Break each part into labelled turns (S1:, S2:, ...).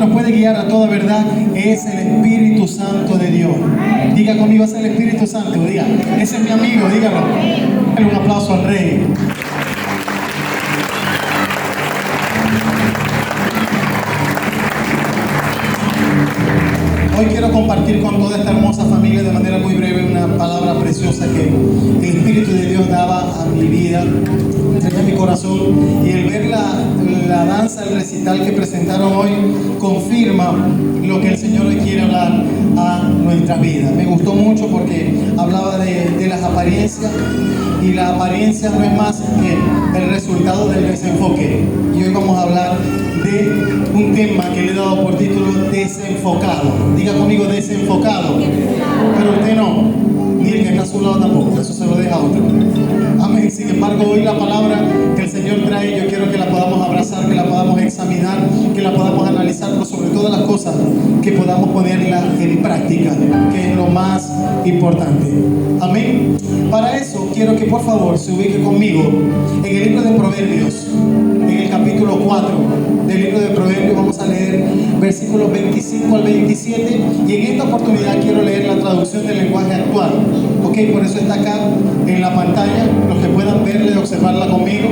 S1: nos puede guiar a toda verdad es el Espíritu Santo de Dios. Diga conmigo, es el Espíritu Santo. Diga, ese es mi amigo, dígalo. Dale un aplauso al Rey. Hoy quiero compartir con toda esta hermosa familia de manera muy breve una palabra preciosa que el Espíritu de Dios daba a mi vida, a mi corazón, y el ver la danza, el recital que presentaron hoy confirma lo que el Señor hoy quiere hablar a nuestra vida. Me gustó mucho porque hablaba de las apariencias, y la apariencia no es más que el resultado del desenfoque. Y hoy vamos a hablar de un tema que le he dado por título desenfocado. Diga conmigo, desenfocado. Pero usted no, ni el que está a su lado tampoco, eso se lo deja a otro. Amén. Sin embargo, hoy la palabra que el Señor trae, yo quiero que la podamos abrazar, que la podamos examinar, que la podamos analizar, pero sobre todas las cosas, que podamos ponerla en práctica, que es lo más importante. Amén. Para eso, quiero que por favor se ubique conmigo en el libro de Proverbios, en el capítulo 4 del libro de Proverbios. Vamos a leer versículos 25 al 27, y en esta oportunidad quiero leer la traducción del lenguaje actual. Ok, por eso está acá en la pantalla, los que puedan verla y observarla conmigo.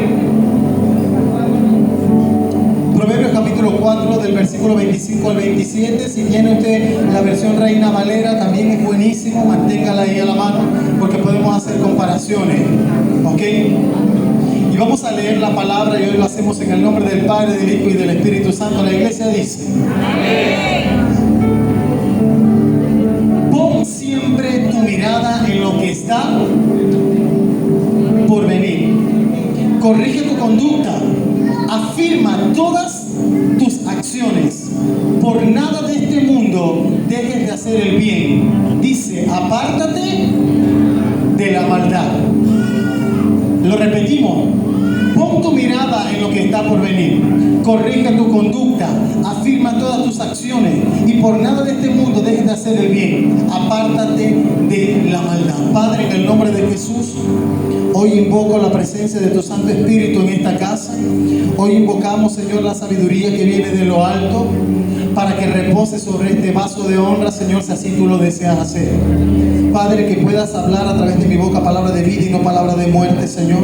S1: Proverbios capítulo 4 del versículo 25 al 27. Si tiene usted la versión Reina Valera, también es buenísimo, manténgala ahí a la mano, porque podemos hacer comparaciones. Ok, y vamos a leer la palabra, y hoy lo hacemos en el nombre del Padre, del Hijo y del Espíritu Santo. La iglesia dice: pon siempre tu mirada en lo que está por venir. Corrige tu conducta, afirma todas tus acciones. Por nada de este mundo dejes de hacer el bien. Dice: apártate de la maldad. Lo repetimos: pon tu mirada en lo que está por venir. Corrige tu conducta, afirma todas tus acciones, y por nada de este mundo dejes de hacer el bien. Apártate de la maldad. Padre, en el nombre de Jesús, hoy invoco la presencia de tu Santo Espíritu en esta casa. Hoy invocamos, Señor, la sabiduría que viene de lo alto, para que repose sobre este vaso de honra, Señor, si así tú lo deseas hacer. Padre, que puedas hablar a través de mi boca palabra de vida y no palabra de muerte, Señor.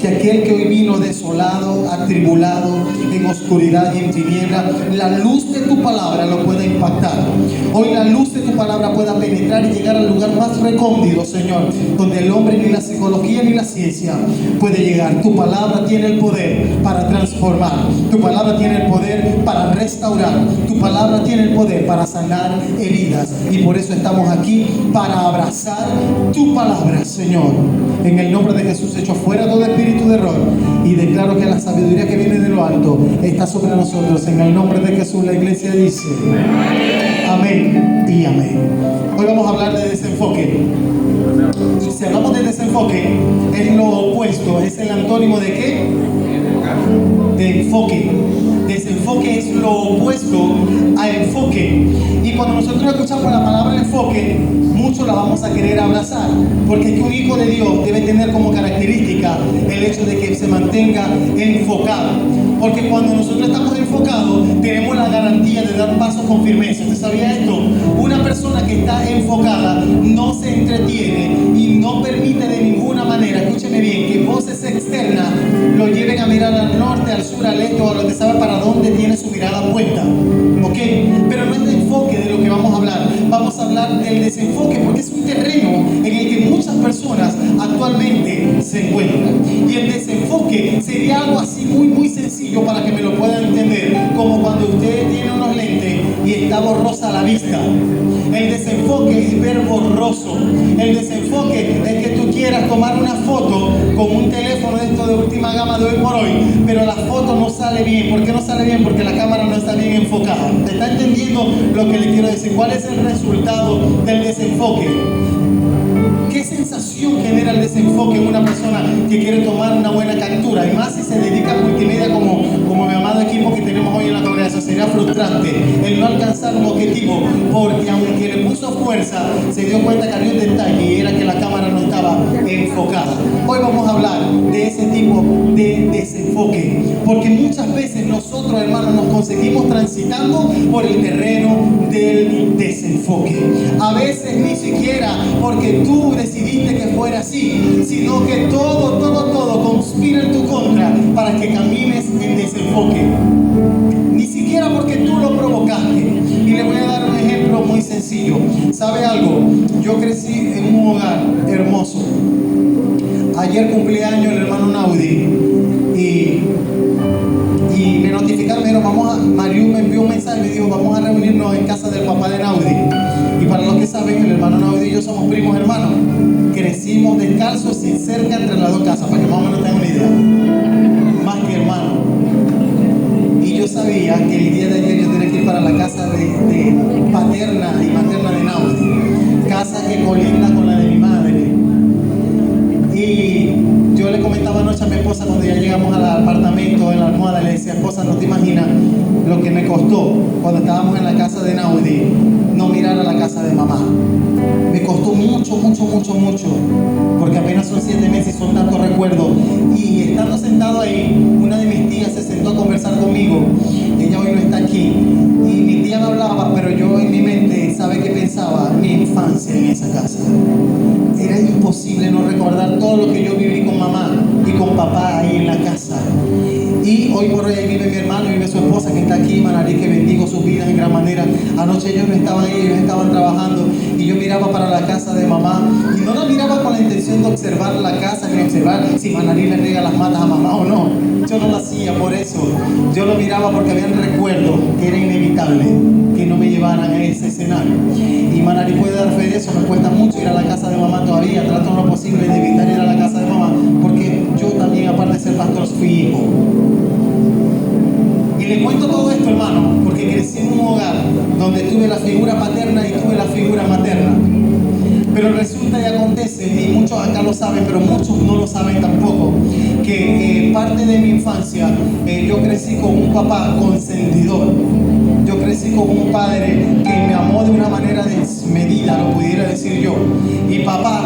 S1: Que aquel que hoy vino desolado, atribulado, en oscuridad y en tiniebla, la luz de tu palabra lo pueda impactar. Hoy la luz de tu palabra pueda penetrar y llegar al lugar más recóndito, Señor, donde el hombre, ni la psicología, ni la ciencia puede llegar. Tu palabra tiene el poder para transformar. Tu palabra tiene el poder para restaurar. Tu palabra tiene el poder para sanar heridas. Y por eso estamos aquí, para abrazar tu palabra, Señor. En el nombre de Jesús, echo fuera todo espíritu de error, y declaro que la sabiduría que viene de lo alto está sobre nosotros. En el nombre de Jesús, la iglesia dice: amén y amén. Hoy vamos a hablar de desenfoque. Y si hablamos de desenfoque, es lo opuesto, es el antónimo de ¿qué? De enfoque. Desenfoque es lo opuesto a enfoque. Y cuando nosotros escuchamos la palabra enfoque, muchos la vamos a querer abrazar, porque es que un hijo de Dios debe tener como característica el hecho de que se mantenga enfocado. Porque cuando nosotros estamos enfocados, tenemos la garantía de dar pasos con firmeza. ¿Usted sabía esto? Una persona que está enfocada no se entretiene y no permite de ninguna manera, escúcheme bien, que voces externas lo lleven a mirar al norte, al sur, al este o a lo que sabe para dónde tiene su mirada puesta. ¿Ok? Pero no es de enfoque de lo que vamos a hablar. Vamos a hablar del desenfoque, porque es un terreno en el que muchas personas actualmente se encuentran. Y el desenfoque sería algo así muy sencillo para que me lo puedan entender, como cuando usted tiene unos lentes y está borrosa la vista. El desenfoque es ver borroso. El desenfoque es que tú quieras tomar una foto con un teléfono de esto de última gama de hoy por hoy, pero la foto no sale bien. ¿Por qué no sale bien? Porque la cámara no está bien enfocada. ¿Te está entendiendo lo que le quiero decir? ¿Cuál es el resultado del desenfoque? ¿Qué sensación genera el desenfoque en una persona que quiere tomar una buena captura? Y más si se dedica a multimedia como mi amado equipo que tenemos hoy en la congregación. Sería frustrante el no alcanzar un objetivo, porque aunque le puso fuerza, se dio cuenta que había un detalle, y era que la cámara no estaba estaba enfocada. Hoy vamos a hablar de ese tipo de desenfoque, porque muchas veces nosotros, hermanos, nos conseguimos transitando por el terreno del desenfoque. A veces ni siquiera porque tú decidiste que fuera así, sino que todo conspira en tu contra para que camines en desenfoque. Ni siquiera porque tú lo provocaste. Y le voy a dar un ejemplo muy sencillo. ¿Sabe algo? Yo crecí en un hogar hermoso. Ayer cumpleaños el hermano Naudi y me notificaron, me dijeron, Mariu me envió un mensaje y me dijo, vamos a reunirnos en casa del papá de Naudi. Y para los que saben, el hermano Naudi y yo somos primos hermanos. Crecimos descalzos sin cerca entre las dos casas, para que más o menos tengan una idea. Más que hermanos. Y yo sabía que el día de ayer yo tenía que ir para la casa de paterna y materna de Naudi, casa que colinda con la de mi madre. Y yo le comentaba anoche a mi esposa cuando ya llegamos al apartamento, en la almohada, le decía, esposa, no te imaginas lo que me costó cuando estábamos en la casa de Naudi no mirar a la casa de mamá. Me costó mucho, porque apenas son 7 meses y son tantos recuerdos. Y estando sentado ahí, una de mis tías se sentó a conversar conmigo. Ella hoy no está aquí. Y mi tía me hablaba, pero yo en mi mente, ¿sabe qué pensaba? Mi infancia en esa casa. Era imposible no recordar todo lo que yo viví con mamá y con papá ahí en la casa. Y hoy por hoy ahí vive mi hermano y vive su esposa que está aquí, Manarí, que bendigo sus vidas en gran manera. Anoche ellos no estaban ahí, ellos estaban trabajando y yo miraba para la casa de mamá y no la miraba con la intención de observar la casa ni observar si Manarí le riega las matas a mamá o no. Yo no lo hacía por eso. Yo lo miraba porque había un recuerdo que era inevitable que no me llevaran a ese escenario. Y Manarí puede dar fe de eso. Me cuesta mucho ir a la casa de mamá todavía. Trato lo posible de evitar ir a la casa de mamá porque yo también, aparte de ser pastor, fui hijo. Y le cuento todo esto, hermano, porque crecí en un hogar donde tuve la figura paterna y tuve la figura materna. Pero resulta y acontece, y muchos acá lo saben, pero muchos no lo saben tampoco, que parte de mi infancia yo crecí con un papá consentidor. Yo crecí con un padre que me amó de una manera desmedida, lo pudiera decir yo. Y papá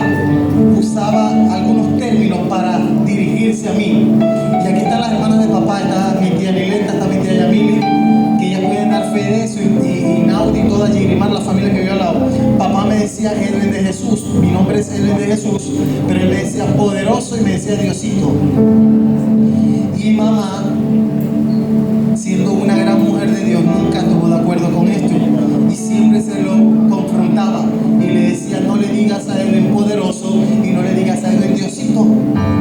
S1: usaba algunos términos para dirigirse a mí. Y aquí están las hermanas de papá, está mi tía Lileta, está mi tía Yamili, que ellas pueden dar fe de eso, y Naudi y toda Yigrimar, la familia que vive al lado. Papá me decía Edwin de Jesús, mi nombre es Edwin de Jesús, pero él me decía poderoso y me decía Diosito. Y mamá, siendo una gran mujer de Dios, nunca estuvo de acuerdo con esto y siempre se lo confrontaba y le decía, no le digas a Edwin poderoso y no le digas a Edwin Diosito,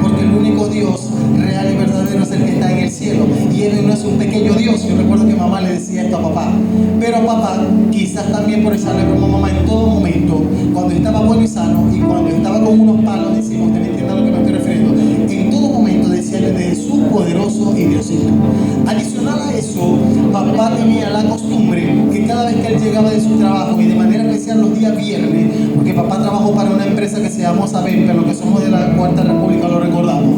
S1: porque el único Dios real y verdadero es el que está en el cielo y Edwin no es un pequeño Dios. Yo recuerdo que mamá le decía esto a papá, pero papá, quizás también por echarle broma a mamá en todo momento, cuando estaba bueno y sano y cuando estaba con unos palos encima, usted me entiende a lo que me estoy refiriendo, en todo momento decía de Jesús poderoso y Diosito. Adicional a eso, papá tenía la costumbre que cada vez que él llegaba de su trabajo, y de manera especial los días viernes, porque papá trabajó para una empresa que se llamó Sabenca, lo que somos de la Cuarta República lo recordamos,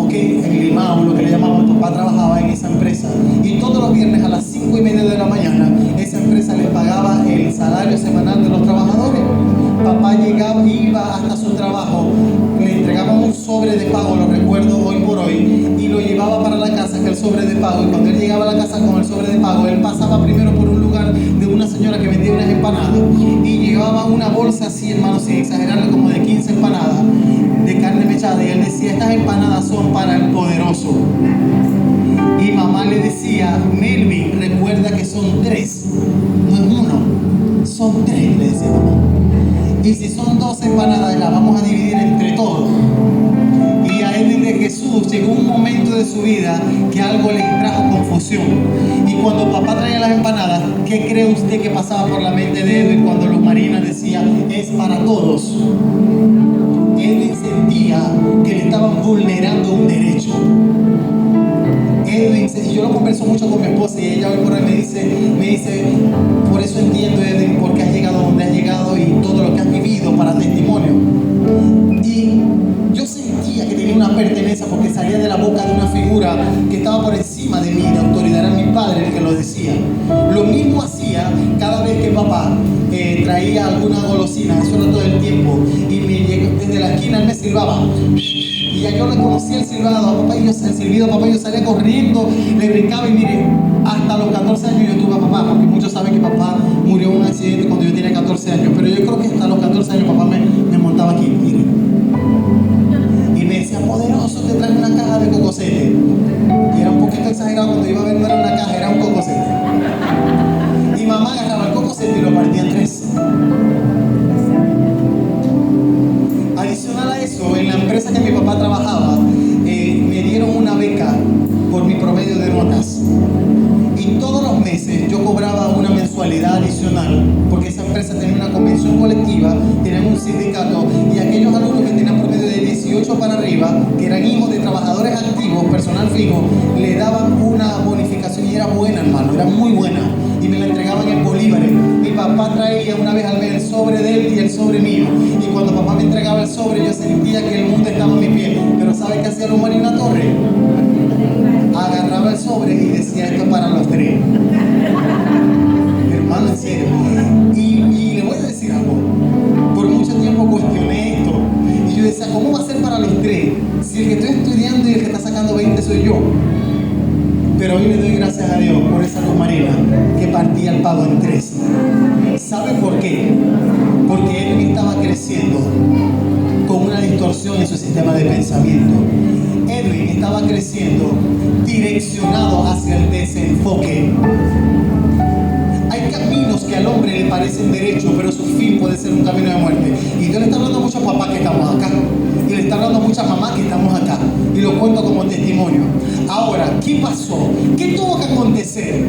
S1: en Limao, lo que le llamamos, papá trabajaba en esa empresa, y todos los viernes a las 5:30 de la mañana, esa empresa le pagaba el salario semanal de los trabajadores. Papá llegaba, iba hasta su trabajo, le entregaban un sobre de pago, lo recuerdo hoy por hoy, y lo llevaba para la casa, que el sobre de pago, y cuando él llegaba a la casa con el sobre de pago, él pasaba primero por un lugar de una señora que vendía unas empanadas, y llevaba una bolsa así, hermano, sin exagerarle, como de 15 empanadas, de carne mechada, y él decía, estas empanadas son para el poderoso. Y mamá le decía, Melvin, recuerda que son 3, no es 1, son 3, le decía mamá. Y si son 2 empanadas, las vamos a dividir entre todos. Y a Edwin de Jesús llegó un momento de su vida que algo le trajo confusión. Y cuando papá traía las empanadas, ¿qué cree usted que pasaba por la mente de Edwin cuando los marinas decían, es para todos? Edwin sentía que le estaban vulnerando un derecho. Edwin, y yo lo converso mucho con mi esposa y ella hoy por hoy me dice, por eso entiendo, Edwin, por qué has llegado donde has llegado y todo lo que has vivido para testimonio. Y yo sentía que tenía una pertenencia porque salía de la boca de una figura que estaba por encima de mí, de autoridad, era mi padre el que lo decía. Lo mismo hacía cada vez que papá traía traía alguna golosina, eso era todo el tiempo, y me llegó, desde la esquina él me silbaba, y ya yo le conocía el silbado a papá, y yo, el silbido a papá, yo salía corriendo, le brincaba, y mire, hasta los 14 años yo tuve a papá, porque muchos saben que papá murió en un accidente cuando yo tenía 14 años, pero yo creo que hasta los 14 años papá me montaba aquí, mire, y me decía, poderoso, te traje una caja de cocosete, y era un poquito exagerado, cuando iba a ver no era una caja, era un cocosete. Y mamá agarraba el cocosete y lo partía en 3. Adicional a eso, en la empresa que mi papá trabajaba, me dieron una beca por mi promedio de notas. Y todos los meses yo cobraba una mensualidad adicional, porque esa empresa tenía una convención colectiva, tenían un sindicato, y aquellos alumnos que tenían promedio de 18 para arriba, que eran hijos de trabajadores activos, personal fijo, le daban una bonificación y era buena, hermano, era muy buena. Y me la entregaban en bolívares. Mi papá traía una vez al mes el sobre de él y el sobre mío. Y cuando papá me entregaba el sobre, yo sentía que el mundo estaba a mi pie. Pero ¿sabe qué hacía Lomar Marina Torre? Agarraba el sobre y decía, esto es para los 3. Hermano, en serio. Y le voy a decir algo. Por mucho tiempo cuestioné esto. Y yo decía, ¿cómo va a ser para los 3? Si el que estoy estudiando y el que está sacando 20 soy yo. Pero hoy le doy gracias a Dios por esa Luz Marina que partía el pago en 3. ¿Sabe por qué? Porque él estaba creciendo con una distorsión en su sistema de pensamiento. Edwin estaba creciendo direccionado hacia el desenfoque. Hay caminos que al hombre le parecen derechos, pero su fin puede ser un camino de muerte. Y Dios le está hablando a muchos papás que estamos acá. Y le está hablando a muchas mamás que estamos acá. Y lo cuento como testimonio. Ahora, ¿qué pasó? ¿Qué tuvo que acontecer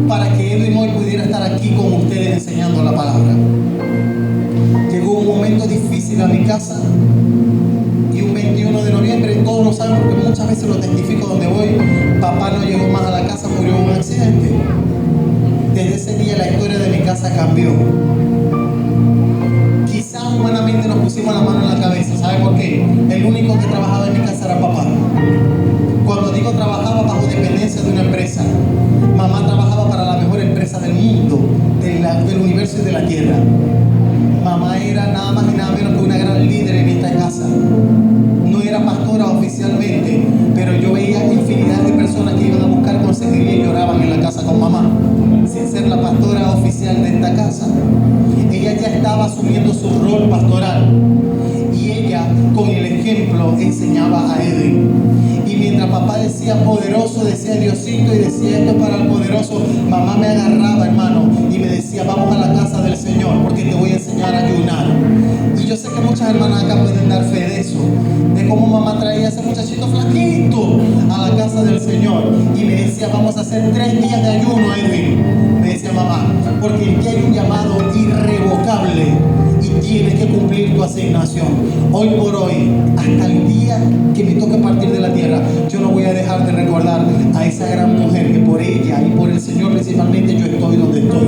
S1: para que Edwin hoy pudiera estar aquí con ustedes enseñando la palabra? Llegó un momento difícil a mi casa. Y un 21 de noviembre, todos lo saben porque muchas veces lo testifico donde voy, papá no llegó más a la casa, murió en un accidente. Desde ese día la historia de mi casa cambió. Quizás humanamente nos pusimos la mano en la cabeza. ¿Sabe por qué? El único que trabajaba en mi casa era papá. Cuando digo trabajaba bajo dependencia de una empresa, mamá trabajaba para la mejor empresa del mundo, del universo y de la tierra. Mamá era nada más y nada menos que una gran líder en esta casa. No era pastora oficialmente, pero yo veía infinidad de personas que iban a buscar consejería y lloraban en la casa con mamá, sin ser la pastora oficial de esta casa. Ella ya estaba asumiendo su rol pastoral y ella, con el ejemplo, enseñaba a Edwin. Y mientras papá decía poderoso, decía Diosito y decía esto para el poderoso, mamá me agarraba, hermano, y me decía, vamos a la casa del Señor porque te voy a enseñar a ayunar. Y yo sé que muchas hermanas acá pueden dar fe de eso, de cómo mamá traía a ese muchachito flaquito a la casa del Señor y me decía, vamos a hacer 3 días de ayuno, Edwin. Me decía mamá, porque en ti hay un llamado irrevocable y tienes que cumplir tu asignación. Hoy por hoy, hasta el día que me toque partir de la tierra, yo no voy a dejar de recordar a esa gran mujer que por ella y por el Señor principalmente yo estoy donde estoy.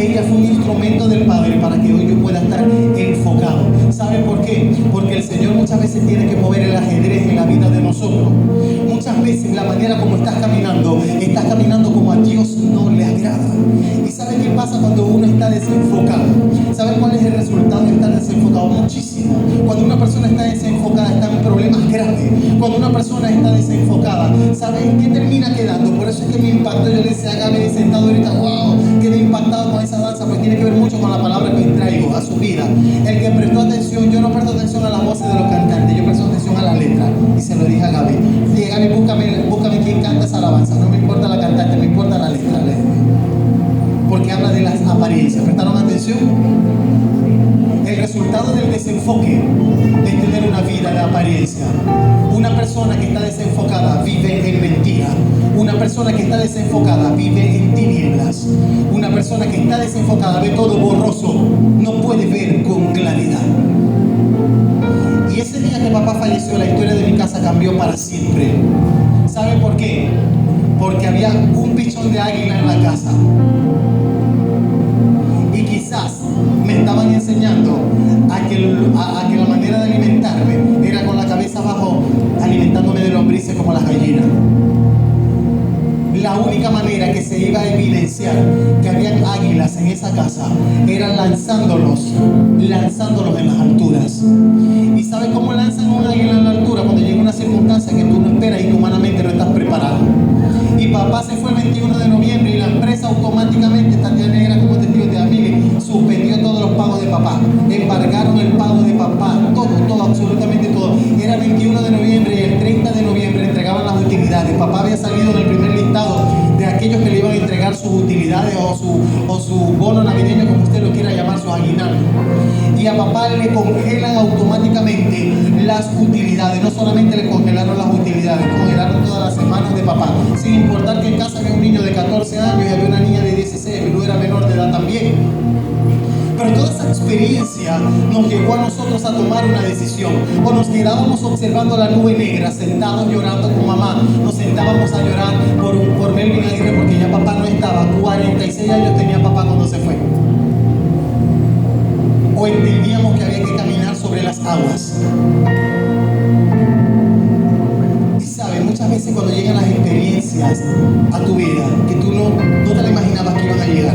S1: Ella fue un instrumento del Padre para que hoy yo pueda estar enfocado. ¿Saben por qué? Porque el Señor muchas veces tiene que mover el ajedrez en la vida de nosotros. Muchas veces la manera como estás caminando como a Dios no le agrada. ¿Y saben qué pasa cuando uno está desenfocado? ¿Saben cuál es el resultado de estar desenfocado? Muchísimo. Cuando una persona está desenfocada está en problemas graves. Cuando una persona está desenfocada, ¿saben qué termina quedando? Por eso es que me impactó. Yo le decía a Gaby sentado ahorita, wow, quedé impactado con esa danza, porque tiene que ver mucho con la palabra que traigo a su vida. El que prestó atención, yo no presto atención a las voces de los cantantes, yo presto atención a la letra. Y se lo dije a Gaby. Dije, Gaby, búscame quién canta esa alabanza. No me importa la cantante, me importa la letra. Porque habla de las apariencias. ¿Prestaron atención? El resultado del desenfoque es tener una vida de apariencia. Una persona que está desenfocada vive en mentira. Una persona que está desenfocada vive en tinieblas. Una persona que está desenfocada ve todo borroso, no puede ver con claridad. Y ese día que papá falleció, la historia de mi casa cambió para siempre. ¿Saben por qué? Porque había un pichón de águila en la casa. Y quizás me estaban enseñando a que la manera de alimentarme era con la cabeza abajo, alimentándome de lombrices como las gallinas. La única manera que se iba a evidenciar que habían águilas en esa casa era lanzándolos en las alturas. ¿Y sabes cómo lanzan a un águila en la altura? Cuando llega una circunstancia que tú no esperas y que humanamente no estás preparado. Y papá se fue el 21 de noviembre y la empresa automáticamente, Tatiana Negra como testigo de Amili, suspendió todos los pagos de papá, embargaron el pago de papá, todo, absolutamente todo. Era el 21 de noviembre y el 30 de noviembre entregaban las utilidades. Papá había salido en el primer listado de aquellos que le iban a entregar sus utilidades o su bono navideño, como usted lo quiera llamar, su aguinaldo. Y a papá le congelan automáticamente las utilidades. No solamente le congelaron las utilidades, congelaron todas las semanas de papá, sin importar que en casa había un niño de 14 años y había una niña de 16, mi luz era menor de edad también. Pero toda esa experiencia nos llevó a nosotros a tomar una decisión. O nos quedábamos observando la nube negra, sentados llorando con mamá. Nos sentábamos a llorar por Melvin Aguirre porque ya papá no estaba. 46 años tenía papá cuando se fue. O entendíamos que había que caminar sobre las aguas. Y sabes, muchas veces cuando llegan las experiencias a tu vida que tú no te la imaginabas que iban a llegar,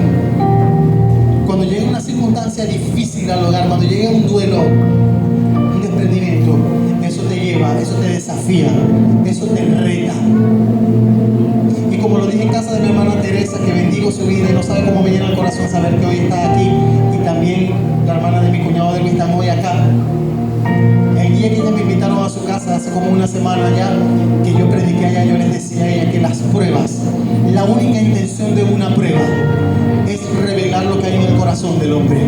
S1: cuando llega una circunstancia difícil al hogar, cuando llega un duelo, un desprendimiento, eso te lleva, eso te desafía, eso te reta. Y como lo dije en casa de mi hermana Teresa, que bendigo su vida y no sabe cómo me llena el corazón saber que hoy está aquí, y también la hermana de mi cuñado de Luis están hoy acá. El día que ellas me invitaron a su casa, hace como una semana ya, que yo prediqué allá, yo les decía a ella que las pruebas, la única intención de una prueba es revelar lo que hay en el corazón del hombre.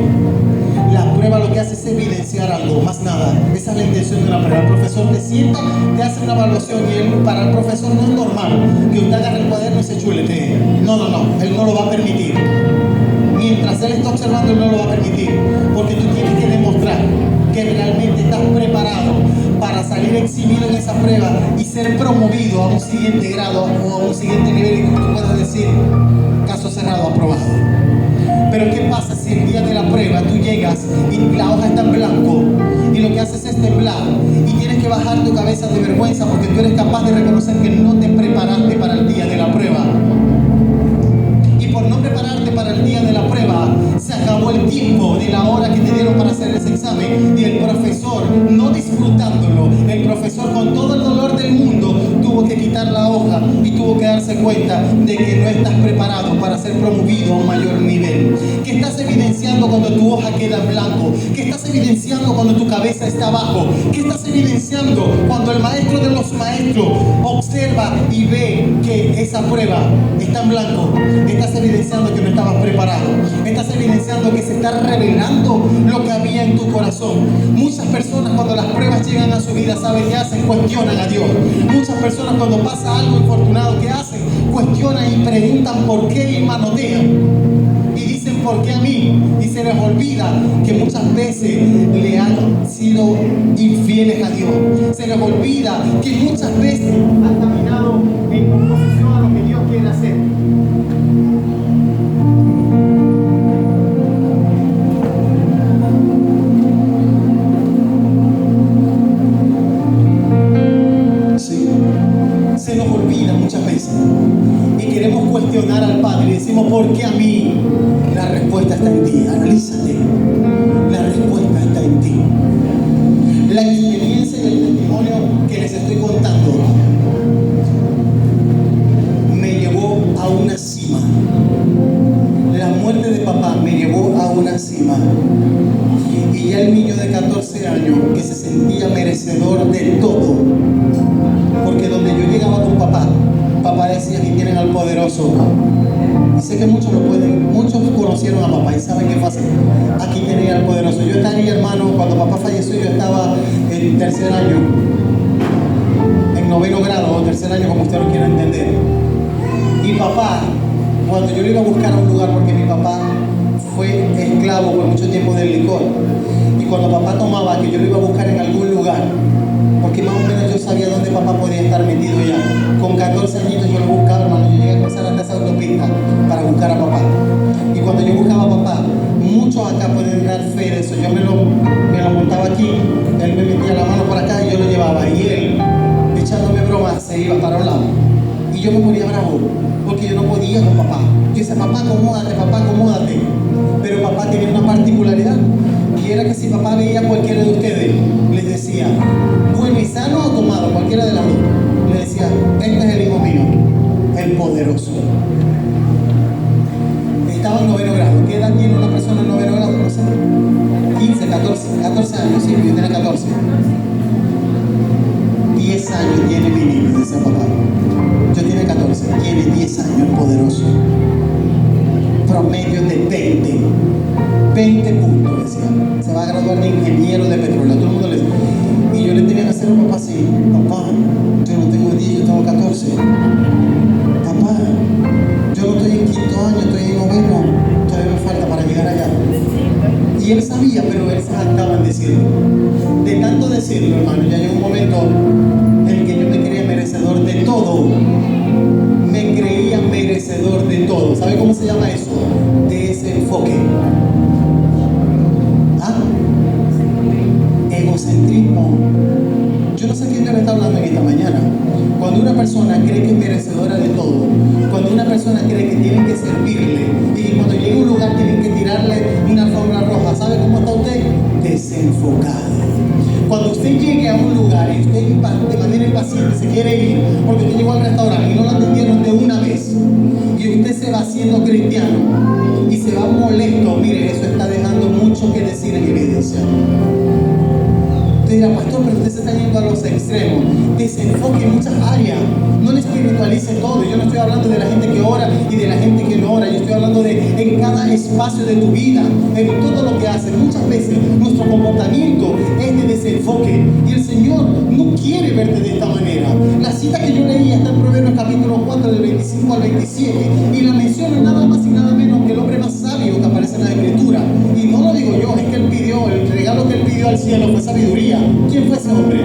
S1: La prueba lo que hace es evidenciar algo, más nada. Esa es la intención de una prueba. El profesor te sienta, te hace una evaluación y para el profesor no es normal que usted agarre el cuaderno y se chuletee. No, él no lo va a permitir. Mientras él está observando, él no lo va a permitir. Porque tú tienes que demostrar que realmente estás preparado para salir exhibido en esa prueba y ser promovido a un siguiente grado o a un siguiente nivel y que tú puedas decir, caso cerrado, aprobado. Pero ¿qué pasa si el día de la prueba tú llegas y la hoja está en blanco y lo que haces es temblar y tienes que bajar tu cabeza de vergüenza porque tú eres capaz de reconocer que no te preparaste para el día de la prueba? Y por no prepararte para el día de la prueba, se acabó el tiempo de la hora que te dieron para hacer ese examen y el profesor, no disfrutándolo, el profesor con todo el dolor del mundo tuvo que quitar la hoja y tuvo que darse cuenta de que no estás preparado para ser promovido a un mayor nivel. ¿Qué estás evidenciando cuando tu hoja queda en blanco? ¿Qué estás evidenciando cuando tu cabeza está abajo? ¿Qué estás evidenciando cuando el maestro de los maestros observa y ve que esa prueba está en blanco? Estás evidenciando que no estabas preparado. Estás evidenciando que se está revelando lo que había en tu corazón. Muchas personas cuando las pruebas llegan a su vida, ¿saben qué hacen? Cuestionan a Dios. Muchas personas cuando pasa algo infortunado, ¿qué hacen? Cuestionan y preguntan por qué y manotean. Y dicen, ¿por qué a mí? Y se les olvida que muchas veces le han sido infieles a Dios. Se les olvida que muchas veces han caminado en oposición a lo que Dios quiere hacer. Se nos olvida muchas veces y queremos cuestionar al Padre y decimos, ¿por qué a mí? La respuesta está en ti. Analízate, la respuesta está en ti. La experiencia y el testimonio que les estoy contando me llevó a una cima. La muerte de papá me llevó a una cima. Y ya el niño de 14 años que se sentía merecedor de todo, porque donde yo llegaba con papá decía que tienen al poderoso. Y sé que muchos conocieron a papá y saben qué pasa. Aquí tenía al poderoso. Yo estaba ahí, hermano, cuando papá falleció, yo estaba en tercer año, en noveno grado o tercer año, como usted lo quiera entender. Y papá, cuando yo lo iba a buscar a un lugar, porque mi papá fue esclavo por mucho tiempo del licor, y cuando papá tomaba, que yo lo iba a buscar en algún lugar, porque más o menos yo sabía dónde papá podía estar metido ya. Con 14 añitos yo lo buscaba, hermano. Yo llegué a cruzar hasta esa autopista para buscar a papá. Y cuando yo buscaba a papá, muchos acá pueden dar fe de eso. Yo me lo montaba aquí, él me metía la mano por acá y yo lo llevaba. Y él, echándome bromas, se iba para un lado. Y yo me ponía bravo, porque yo no podía con papá. Yo decía, papá, acomódate, papá, acomódate. 20 puntos, decía. Se va a graduar de ingeniero de petróleo. Todo el mundo le decía. Y yo le tenía que hacer a papá así: papá, yo no tengo 10, yo tengo 14. Papá, yo no estoy en quinto año, estoy en noveno, todavía me falta para llegar allá. Y él sabía, pero él se jactaba en decirlo. De tanto decirlo, hermano, ya llegó un momento en el que yo me creía merecedor de todo. Me creía merecedor de todo. ¿Sabe cómo se llama eso? Desenfoque. ¿Ah? Egocentrismo. Yo no sé a quién le está hablando en esta mañana. Cuando una persona cree que es merecedora de todo, cuando una persona cree que tienen que servirle y cuando llega a un lugar tienen que tirarle una alfombra roja, ¿sabe cómo está usted? Desenfocado. Cuando usted llegue a un lugar y usted de manera impaciente se quiere ir porque usted llegó al restaurante y no lo atendieron de una vez y usted se va haciendo cristiano y se va molesto, mire, eso está dejando mucho que decir en evidencia. Usted dirá: pastor, pero usted se está yendo a los extremos. Desenfoque en muchas áreas. No le espiritualice todo. Yo no estoy hablando de la gente que ora y de la gente que no ora. Yo estoy hablando de en cada espacio de tu vida, en todo lo que haces. Muchas veces nuestro comportamiento es de desenfoque y el Señor no quiere verte de esta manera. La cita que yo leí está en Proverbios capítulo 4 del 25 al 27 y la menciona nada más y nada menos que el hombre más sabio que aparece en la Escritura. Y no lo digo yo, es que él pidió, el regalo que él pidió al cielo fue sabiduría. ¿Quién fue ese hombre?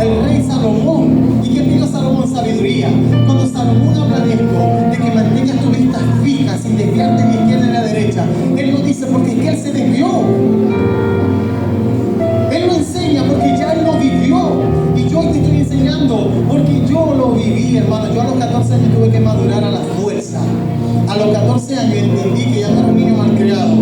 S1: El rey Salomón. ¿Y qué pidió Salomón? Sabiduría. Cuando Salomón habla de esto, de que mantengas tu vista fija sin desviarte ni izquierda ni a la derecha, él lo dice porque es que él se desvió. Él lo enseña porque ya él lo vivió. Y yo te estoy enseñando porque yo lo viví, hermano. Yo a los 14 años tuve que madurar a la fuerza. A los 14 años entendí que ya no era un niño malcriado.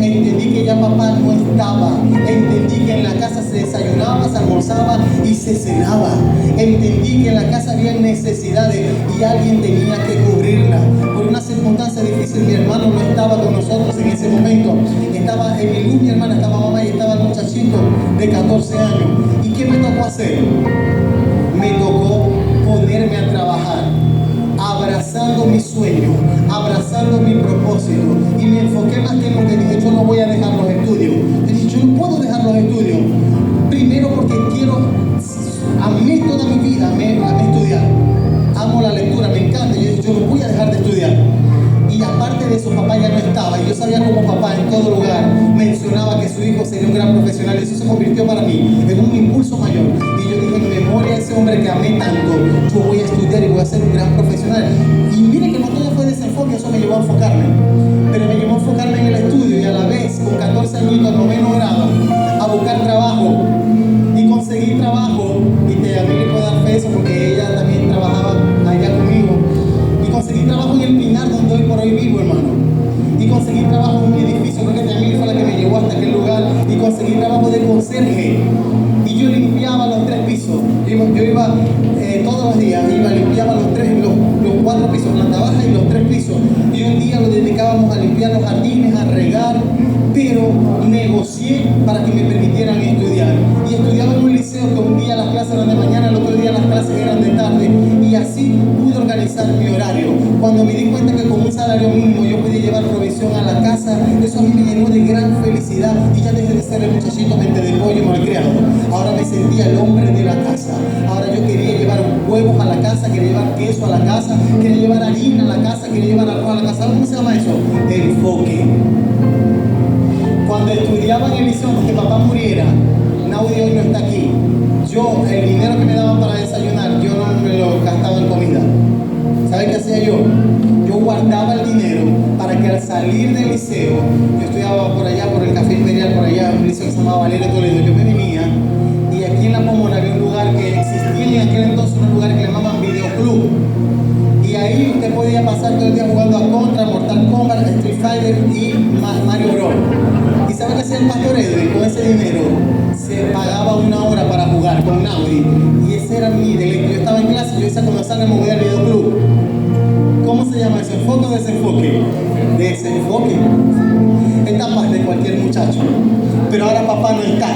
S1: Entendí que ya papá no estaba. Entendí que en la casa se desayunaba, se almorzaba y se cenaba. Entendí que en la casa había necesidades y alguien tenía que cubrirla. Por una circunstancia difícil, mi hermano no estaba con nosotros en ese momento. Estaba en mi luz, mi hermana, estaba mamá y estaba el muchachito de 14 años. ¿Y qué me tocó hacer? Me tocó ponerme a trabajar, abrazando mi sueño, abrazando mi propósito, y me enfoqué más que nunca. Dije: yo no voy a dejar los estudios. Dije: yo no puedo dejar los estudios. Primero porque amé toda mi vida, amé estudiar, amo la lectura, me encanta. Yo dije: yo no voy a dejar de estudiar. Y aparte de eso, papá ya no estaba, y yo sabía como papá en todo lugar mencionaba que su hijo sería un gran profesional, y eso se convirtió para mí en un impulso mayor. Y yo dije: en memoria a ese hombre que amé tanto, yo voy a estudiar y voy a ser un gran profesional. Y mire que no todo fue desenfoque, eso me llevó a enfocarme. Pero me llevó a enfocarme en el estudio y a la vez, con 14 añitos, noveno grado, a buscar trabajo. Y conseguí trabajo, y a mí le puedo dar fe eso porque ella también trabajaba allá conmigo. Y conseguí trabajo en el Pinar, donde hoy por hoy vivo, hermano. Y conseguí trabajo en un edificio, creo que también fue la que me llevó hasta aquel lugar. Y conseguí trabajo de conserje. Y yo limpiaba los 3 pisos. Yo iba todos los días, limpiaba los 4 pisos, planta baja y los 3 pisos. Y un día lo dedicábamos a limpiar los jardines, a regar, pero negocié para que me permitieran estudiar. Y estudiaba en un liceo que un día las clases eran de mañana, el otro día las clases eran de tarde. Y así pude organizar mi horario. Cuando me di cuenta que con un salario mínimo yo podía llevar provisión a la casa, eso a mí me llenó de gran felicidad. Y ya dejé de ser el muchachito mente de pollo malcriado. Ahora me sentía el hombre de la casa. Ahora yo quería llevar huevos a la casa, quería llevar queso a la casa, quería llevar harina a la casa, quería llevar arroz a la casa. ¿Cómo se llama eso? Enfoque. Cuando estudiaba en el liceo, porque papá muriera, Naudi hoy no está aquí. Yo, el dinero que me daban para desayunar, yo no me lo gastaba en comida. ¿Sabe qué hacía yo? Yo guardaba el dinero para que al salir del liceo, yo estudiaba por allá, por el Café Imperial, por allá, un liceo que se llamaba Valerio Toledo, yo me venía, y aquí en La Pomona había un lugar que existía en aquel entonces, un lugar que le llamaban Videoclub. Y ahí usted podía pasar todo el día jugando a Contra, Mortal Kombat, Street Fighter y Mario Bros. ¿Y sabe qué hacía el pastor Edwin? Con ese dinero se pagaba 1 hora para jugar con Naudi. Y ese era mi deleite. Yo estaba en clase y yo decía: cuando salga me voy al videoclub. ¿Cómo se llama eso? ¿Enfoque o desenfoque? Desenfoque. Etapas de cualquier muchacho. Pero ahora papá no está.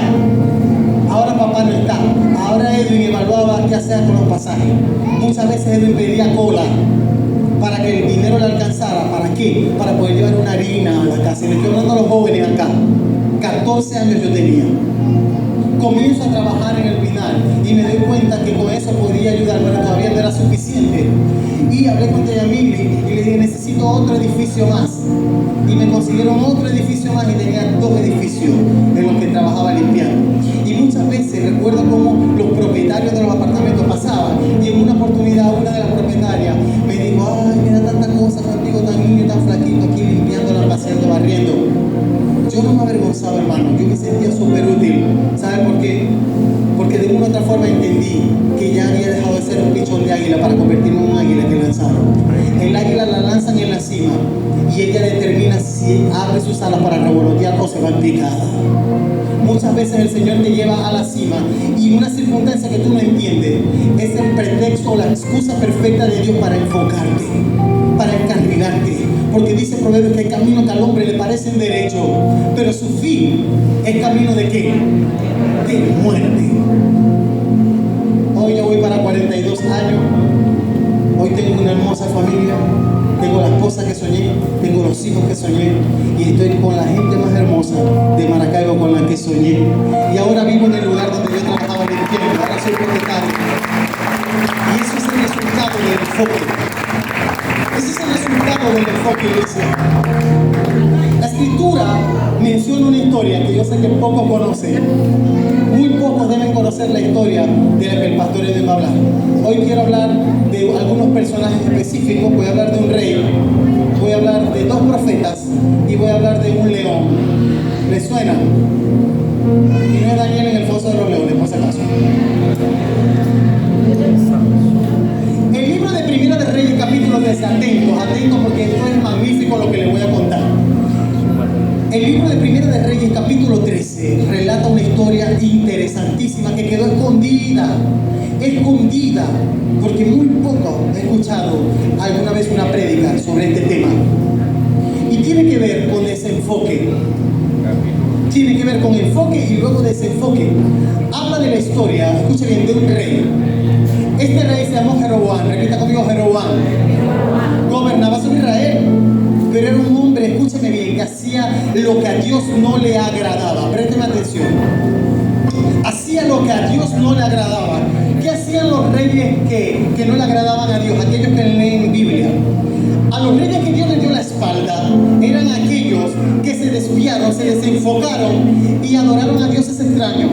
S1: Ahora papá no está. Ahora Edwin evaluaba qué hacer con los pasajes. Muchas veces Edwin pedía cola para que el dinero le alcanzara. ¿Para qué? Para poder llevar una harina a la casa. Y le estoy hablando a los jóvenes acá. 14 años yo tenía. Comienzo a trabajar en el Pinar y me doy cuenta que con eso podía ayudar, pero todavía no era suficiente. Y hablé con Yamili y le dije, necesito otro edificio más. Y me consiguieron otro edificio más y tenía 2 edificios en los que trabajaba limpiando. Y muchas veces recuerdo cómo los propietarios de los apartamentos pasaban y en una oportunidad una de las propietarias me dijo, ay, mira tanta cosa contigo, tan niño, tan flaquito aquí limpiando, paseando, barriendo. Yo no me avergonzaba, hermano, yo me sentía súper útil. ¿Saben por qué? Porque de una u otra forma entendí que ya había dejado de ser un pichón de águila para convertirme en un águila que lanzaron. El águila la lanzan en la cima y ella determina si abre sus alas para revolotear o se va en picada. Muchas veces el Señor te lleva a la cima y una circunstancia que tú no entiendes es el pretexto o la excusa perfecta de Dios para enfocarte, para encarrilarte. Porque dice Proverbios que hay caminos que al hombre le parecen derecho, pero su fin es camino ¿de qué? De muerte. Hoy yo voy para 42 años. Hoy tengo una hermosa familia. Tengo la esposa que soñé, tengo los hijos que soñé y estoy con la gente más hermosa de Maracaibo con la que soñé. Y ahora vivo en el lugar donde yo trabajaba limpiando, ahora soy propietario. Y eso es el resultado del enfoque. Ese es el resultado del enfoque, iglesia. La Escritura menciona una historia que yo sé que pocos conocen. Muy pocos deben conocer la historia de la que el pastor Edwin va a hablar. Hoy quiero hablar de algunos personajes específicos. Voy a hablar de un rey, voy a hablar de 2 profetas y voy a hablar de un león. ¿Les suena? Y no es Daniel en el foso de los leones, por si acaso. El libro de Primera de Reyes, capítulo 13, atentos porque esto es magnífico lo que les voy a contar. El libro de Primera de Reyes, capítulo 13, relata una historia interesantísima que quedó escondida, porque muy poco he escuchado alguna vez una prédica sobre este tema. Y tiene que ver con desenfoque. Tiene que ver con enfoque y luego desenfoque. Habla de la historia, escuche bien, de un rey. Este rey se llamó Jeroboam, repita conmigo, Jeroboam. Gobernaba sobre Israel, pero era un hombre, escúcheme bien, que hacía lo que a Dios no le agradaba. Présteme atención. Hacía lo que a Dios no le agradaba. ¿Qué hacían los reyes que no le agradaban a Dios? Aquellos que leen Biblia. A los reyes que Dios les dio la espalda eran aquellos que se desviaron, se desenfocaron y adoraron a dioses extraños.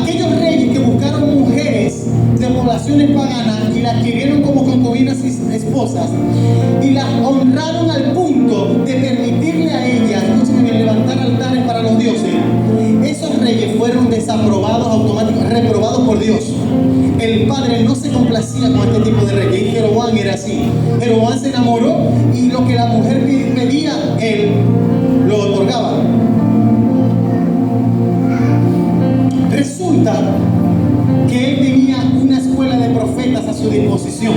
S1: Aquellos reyes que buscaron mujeres de poblaciones paganas y las adquirieron como concubinas y esposas y las honraron al punto de permitirle a ellas, escúchenme, levantar altares para los dioses. Esos reyes fueron desaprobados automáticamente, reprobados por Dios. El padre no se complacía con este tipo de reyes y Jeroboam era así. Jeroboam se enamoró y lo que la mujer pedía, él lo otorgaba. Resulta que él tenía una escuela de profetas a su disposición.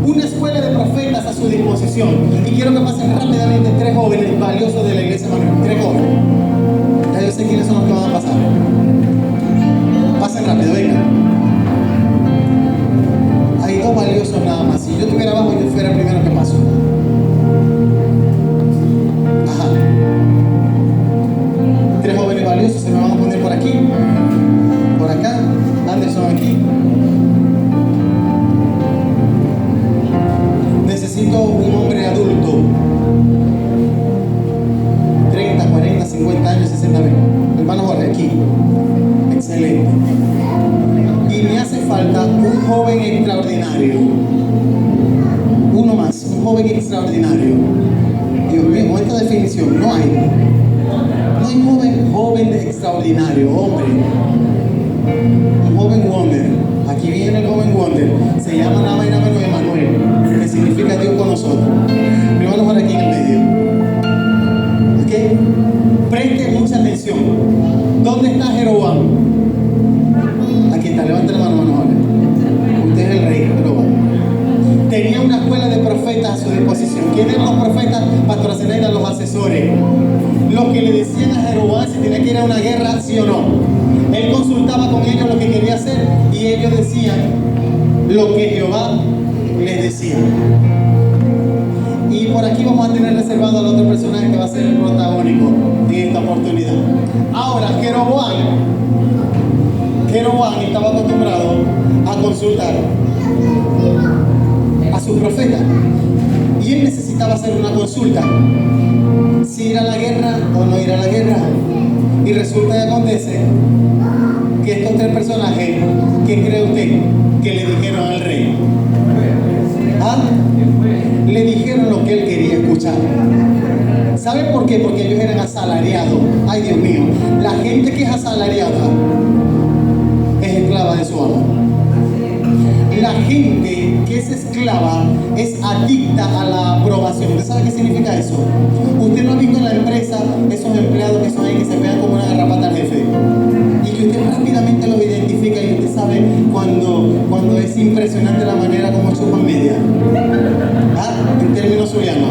S1: Una escuela de profetas a su disposición. Y quiero que pasen rápidamente 3 jóvenes valiosos de la iglesia Manuel. 3 jóvenes. Ya yo sé quiénes son los que van a pasar. Pasen rápido, vengan. Hay 2 valiosos nada más. Si yo estuviera abajo, yo fuera el primero que paso. Ajá. 3 jóvenes valiosos se me van a poner por aquí. Por acá. Anderson aquí. Necesito un hombre adulto. 30, 40, 50 años, 60 años. Hermano Jorge, aquí. Excelente. Y me hace falta un joven extraordinario. Uno más, un joven extraordinario. Dios mío, con esta definición no hay. No hay joven extraordinario, hombre. Un joven wonder. Aquí viene el joven wonder. Se llama nada más y nada menos Emmanuel, que significa Dios con nosotros. Mi hermano por aquí en el medio. ¿Ok? Preste mucha atención. ¿Dónde está Jeroboam? Aquí está, levanta la mano, hermano. Usted es el rey, Jeroboam. Tenía una escuela de profetas a su disposición. ¿Quiénes eran los profetas? Pastora Zenaida, los asesores. Los que le decían a Jeroboam si tenía que ir a una guerra, sí o no. Él consultaba con ellos lo que quería hacer y ellos decían lo que Jehová les decía. Y por aquí vamos a tener reservado al otro personaje que va a ser el protagónico en esta oportunidad. Ahora, Jeroboam estaba acostumbrado a consultar a su profeta. Y él necesitaba hacer una consulta. Si ir a la guerra o no ir a la guerra. Y resulta y acontece que estos tres personajes, ¿qué cree usted que le dijeron al rey? ¿Ah? Le dijeron lo que él quería escuchar. ¿Sabe por qué? Porque ellos eran asalariados. Ay, Dios mío, la gente que es asalariada es esclava de su amo. La gente que es esclava es adicta a la aprobación. ¿Usted sabe qué significa eso? Usted no ha visto en la empresa esos empleados que son ahí que se pegan como una garrapata al jefe y que usted rápidamente los identifica y usted sabe cuando es impresionante la manera como chupan media. ¿Ah? En términos zulianos.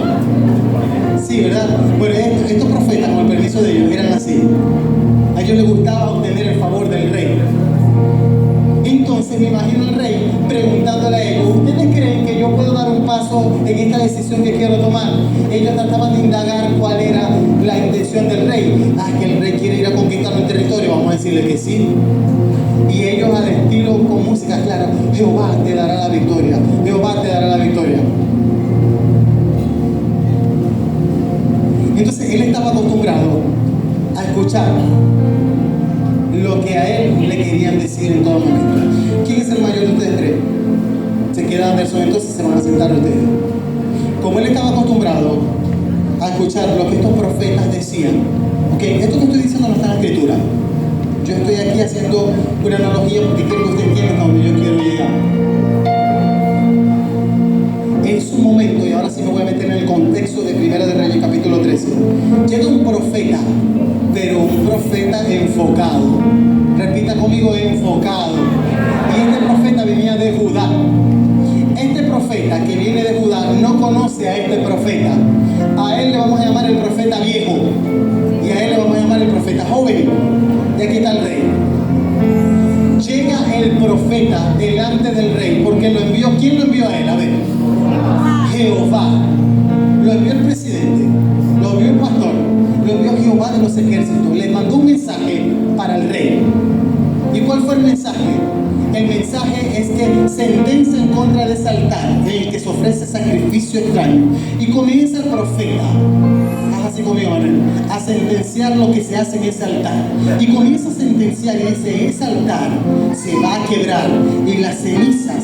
S1: Sí, ¿verdad? Bueno, estos profetas, con el permiso de ellos, eran así. A ellos les gustaba obtener el favor del rey. Entonces me imagino el rey preguntándole a ellos: ¿ustedes creen que yo puedo dar un paso en esta decisión que quiero tomar? Ellos trataban de indagar cuál era la intención del rey. Ah, que el rey quiere ir a conquistar un territorio, vamos a decirle que sí. Y ellos al estilo con música clara: Jehová te dará la victoria, Jehová te dará la victoria. Entonces él estaba acostumbrado a escuchar lo que a él le querían decir en todo momento. ¿Quién es el mayor de ustedes tres? Se queda Anderson, entonces se van a sentar ustedes. Como él estaba acostumbrado a escuchar lo que estos profetas decían, ok, esto que estoy diciendo no está en la escritura. Yo estoy aquí haciendo una analogía porque quiero que usted entienda a donde yo quiero llegar. En su momento, y ahora sí me voy a meter en el contexto de Primera de Reyes capítulo 13, llega un profeta, pero un profeta enfocado. Repita conmigo: enfocado. Y este profeta venía de Judá. Este profeta que viene de Judá no conoce a este profeta. A él le vamos a llamar el profeta viejo y a él le vamos a llamar el profeta joven. Y aquí está el rey. Llega el profeta delante del rey porque lo envió. ¿Quién lo envió a él? A ver. Jehová. Lo envió el presidente, lo envió el pastor, lo envió Jehová de los ejércitos. Le mandó un mensaje para el rey. ¿Y cuál fue el mensaje? El mensaje es que sentencia en contra de ese altar en el que se ofrece sacrificio extraño. Y comienza el profeta, así conmigo, Manuel, a sentenciar lo que se hace en ese altar. Y comienza a sentenciar y dice: ese altar se va a quebrar y las cenizas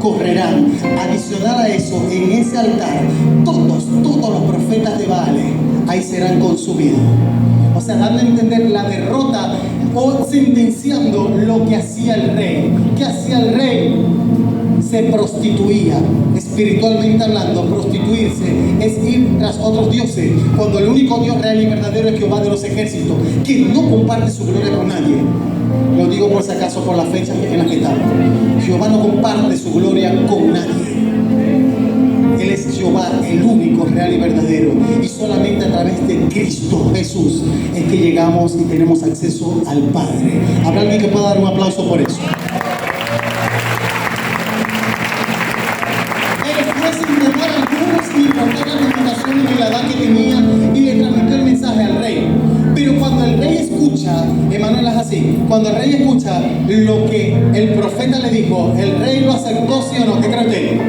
S1: correrán. Adicional a eso, en ese altar, todos los profetas de Baal ahí serán consumidos. O sea, dando a entender la derrota o sentenciando lo que hacía el rey. ¿Qué hacía el rey? Se prostituía. Espiritualmente hablando, prostituirse es ir tras otros dioses, cuando el único Dios real y verdadero es Jehová de los ejércitos, que no comparte su gloria con nadie. Lo digo por si acaso, por la fecha en la que estamos. Jehová no comparte su gloria con nadie. Él es Jehová, el único real y verdadero. Y solamente a través de Cristo Jesús es que llegamos y tenemos acceso al Padre. ¿Habrá alguien que pueda dar un aplauso por eso? Él fue sin temor alguno, sin importar las limitaciones y la edad que tenía, y le transmitió el mensaje al rey. Pero cuando el rey escucha, Emanuel es así, cuando el rey escucha lo que el profeta le dijo, ¿el rey lo aceptó, sí o no? ¿Qué cree usted?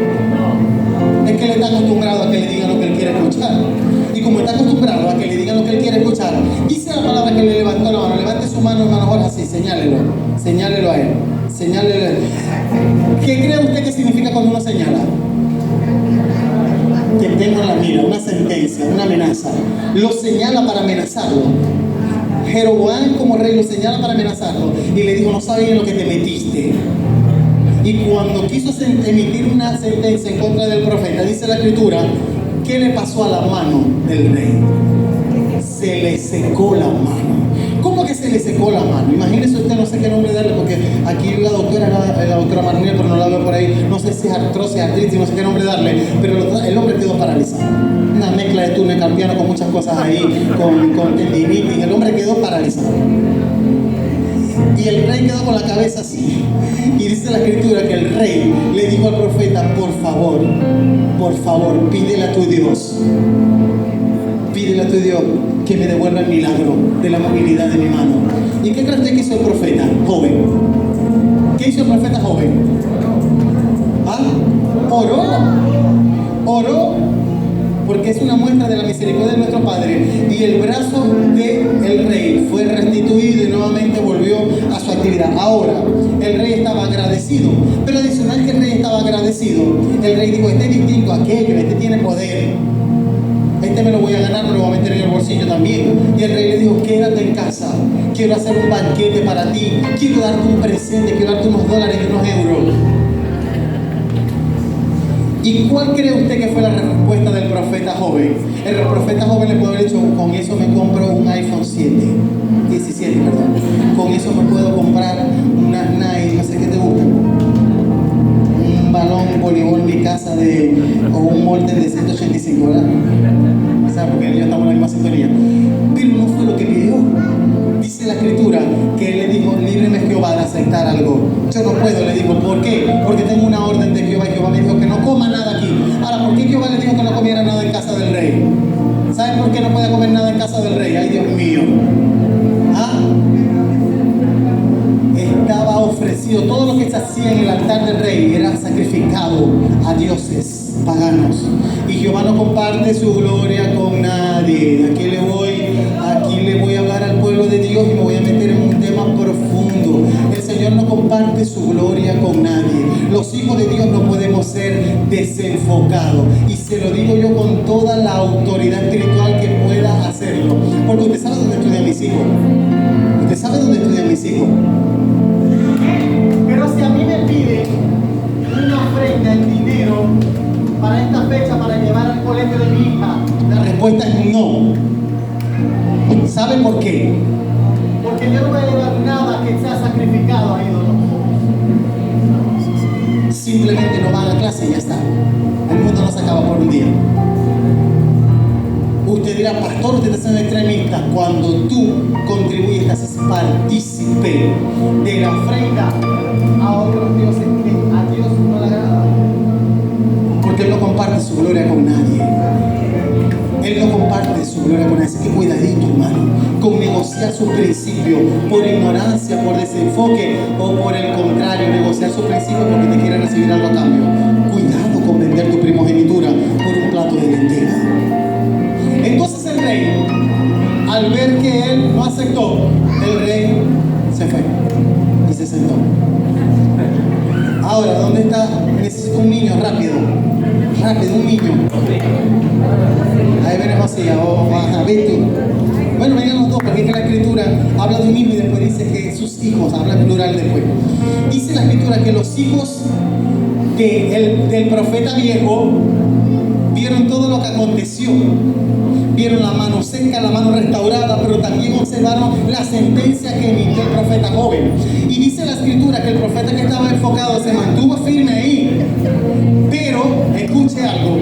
S1: Es que él está acostumbrado a que le digan lo que él quiere escuchar. Y como está acostumbrado a que le digan lo que él quiere escuchar, dice la palabra que le levantó la mano. Levante su mano, hermano Jorge, así, señálelo a él. Señálelo a él. ¿Qué cree usted que significa cuando uno señala? Que tengo en la mira una sentencia, una amenaza. Lo señala para amenazarlo. Jeroboam como rey lo señala para amenazarlo y le dijo: no sabes en lo que te metiste. Y cuando quiso emitir una sentencia en contra del profeta, dice la escritura, ¿qué le pasó a la mano del rey? Se le secó la mano. ¿Cómo que se le secó la mano? Imagínese usted, no sé qué nombre darle, porque aquí la doctora Marnier, pero no la veo por ahí, no sé si es artrosis, artritis, no sé qué nombre darle, pero el hombre quedó paralizado. Una mezcla de túnel carpiano con muchas cosas ahí, con tendinitis, el hombre quedó paralizado. Y el rey quedó con la cabeza así. Y dice la escritura que el rey le dijo al profeta, por favor, pídele a tu Dios que me devuelva el milagro de la movilidad de mi mano. ¿Y qué crees que hizo el profeta joven? ¿Qué hizo el profeta joven? ¿Ah? Oró, porque es una muestra de la misericordia de nuestro Padre. Y el brazo del rey fue restituido y nuevamente volvió a su actividad. Ahora, el rey estaba agradecido, pero adicional que el rey estaba agradecido, el rey dijo, este es distinto a aquello, este tiene poder, este me lo voy a ganar, me lo voy a meter en el bolsillo también. Y el rey le dijo, quédate en casa, quiero hacer un banquete para ti, quiero darte un presente, quiero darte unos dólares y unos euros. ¿Y cuál cree usted que fue la respuesta del profeta joven? El profeta joven le pudo haber dicho, con eso me compro un iPhone 17, con eso me puedo comprar unas Nike, no sé qué te gusta, un balón voleibol en mi casa o un molde de 185, ¿verdad? O sea, porque ya estamos en la misma sintonía. Pero no fue lo que pidió. Dice la escritura que él le dijo, líbreme Jehová de aceptar algo. Yo no puedo, le dijo, ¿por qué? Porque tengo una orden de Jehová y Jehová me dijo que no coma nada aquí. Ahora, ¿por qué Jehová le dijo que no comiera nada en casa del rey? ¿Saben por qué no puede comer nada en casa del rey? Ay, Dios mío. ¿Ah? Estaba ofrecido, todo lo que se hacía en el altar del rey era sacrificado a dioses paganos. Y Jehová no comparte su gloria con nadie. Aquí le voy a hablar al pueblo de Dios y me voy a meter en un tema profundo. El Señor no comparte su gloria con nadie. Los hijos de Dios no podemos ser desenfocados. Y se lo digo yo con toda la autoridad espiritual que pueda hacerlo. Porque usted sabe dónde estudian mis hijos. Usted sabe dónde estudian mis hijos. Pero si a mí me piden una ofrenda en dinero para esta fecha, para llevar al colegio de mi hija, la respuesta es no. ¿Sabe por qué? Porque yo no voy a llevar nada que sea sacrificado a ídolos. Simplemente no van a clase y ya está. El mundo no se acaba por un día. Usted dirá, pastor, usted está siendo extremista. Cuando tú contribuyes, te haces partícipe de la ofrenda a otros dioses que a Dios no le agrada. Porque Él no comparte su gloria con nadie. Él no comparte su gloria con nadie. Así que cuidadito, hermano, con negociar sus principios por ignorancia, por desenfoque o por el contrario, negociar sus principios porque te quieren recibir algo a cambio. Cuidado con vender tu primogenitura por un plato de lentejas. Entonces el rey, al ver que él no aceptó, el rey se fue y se sentó. Ahora, ¿dónde está? Necesito un niño, rápido, un niño. Ahí viene José, ven tú. Bueno, vengan los dos, porque es que la escritura habla de un hijo y después dice que sus hijos, habla en plural después. Dice la escritura que los hijos del profeta viejo vieron todo lo que aconteció. Vieron la mano seca, la mano restaurada, pero también observaron la sentencia que emitió el profeta joven. Y dice la escritura que el profeta que estaba enfocado se mantuvo firme ahí. Pero, escuche algo,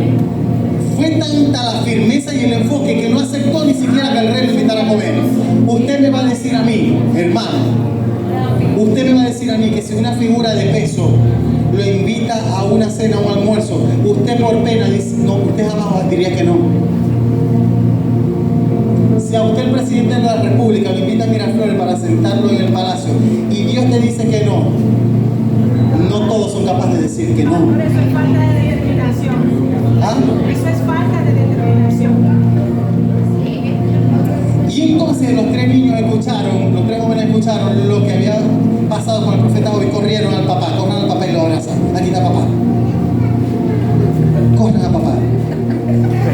S1: fue tanta la firmeza y el enfoque que no aceptó ni siquiera que el rey lo invitara a comer. Usted me va a decir a mí, hermano, usted me va a decir a mí que si una figura de peso lo invita a una cena o un almuerzo, usted por pena dice, no, usted jamás diría que no. Si a usted el presidente de la República lo invita a Miraflores para sentarlo en el palacio y Dios te dice que no, no todos son capaces de decir que no.
S2: Pero eso es falta de determinación.
S1: ¿Ah?
S2: Eso es falta de determinación.
S1: Y entonces los tres jóvenes escucharon lo que había pasado con el profeta joven, corrieron al papá, corran al papá y lo abrazan. Aquí está papá. Corran a papá.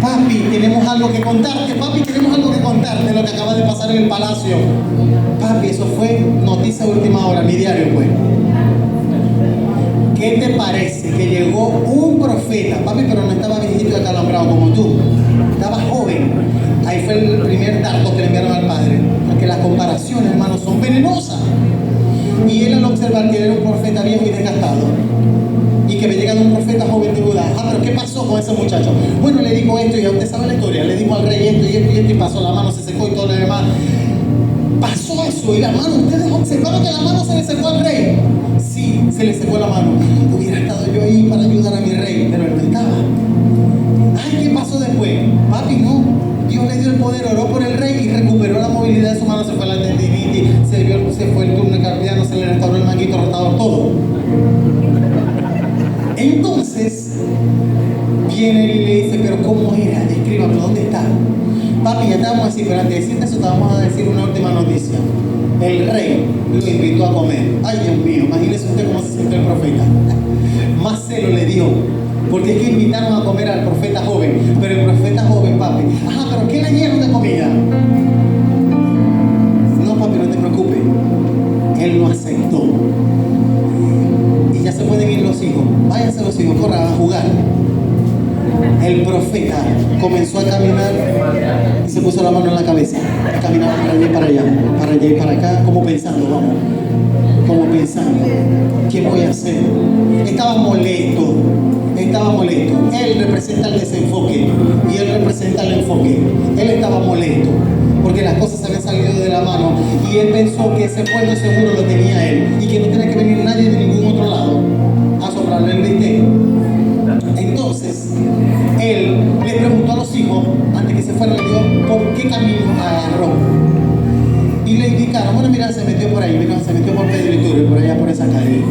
S1: Papi, tenemos algo que contarte, de lo que acaba de pasar en el palacio. Papi, eso fue noticia de última hora, mi diario pues. ¿Qué te parece? Que llegó un profeta, papi, pero no estaba viejito y acalambrado como tú. Estaba joven. Ahí fue el primer dardo que le enviaron al padre. Porque las comparaciones, hermanos, son venenosas. Y él al observar que era un profeta viejo y desgastado, y que me llega de un profeta joven de Judá. Pero ¿qué pasó con ese muchacho? Bueno, le dijo esto y ya usted sabe la historia. Le dijo al rey esto y pasó la mano, se secó y todo lo demás. pasó eso y la mano, ustedes observaron que la mano se le secó al rey. Sí, se le secó la mano. Hubiera estado yo ahí para ayudar a mi rey, pero él no estaba. Ay, ¿qué pasó después? Papi, no. Dios le dio el poder, oró por el rey y recuperó la movilidad de su mano. Se fue la tendinitis, se fue el túnel carpiano, se le restauró el manguito rotador, todo. Entonces viene él y le dice, pero ¿cómo era? Descríbame, ¿dónde está? Papi, ya te vamos a decir, pero antes de decirte eso te vamos a decir una última noticia. El rey lo invitó a comer. Ay, Dios mío, imagínese usted cómo se siente el profeta. Más celo le dio, porque es que invitaron a comer al profeta joven, pero el profeta joven, papi, ajá, pero ¿qué le dieron de comida? No, papi, no te preocupes, él no aceptó. Y ya se pueden ir los hijos, váyanse los hijos, corran a jugar. El profeta comenzó a caminar y se puso la mano en la cabeza. Caminaba para allá y para allá, para allá y para acá, como pensando, vamos, como pensando, ¿qué voy a hacer? Estaba molesto. Él representa el desenfoque y él representa el enfoque. Él estaba molesto porque las cosas habían salido de la mano y él pensó que ese puerto seguro lo tenía él y que no tenía que venir nadie de ningún otro lado a soplarle el bistec. Entonces, él le preguntó a los hijos, antes que se fuera, le dijo, ¿por qué camino agarró? Y le indicaron, bueno, mira, se metió por ahí, mira, se metió por Pedro Iturbe, por allá por esa calle.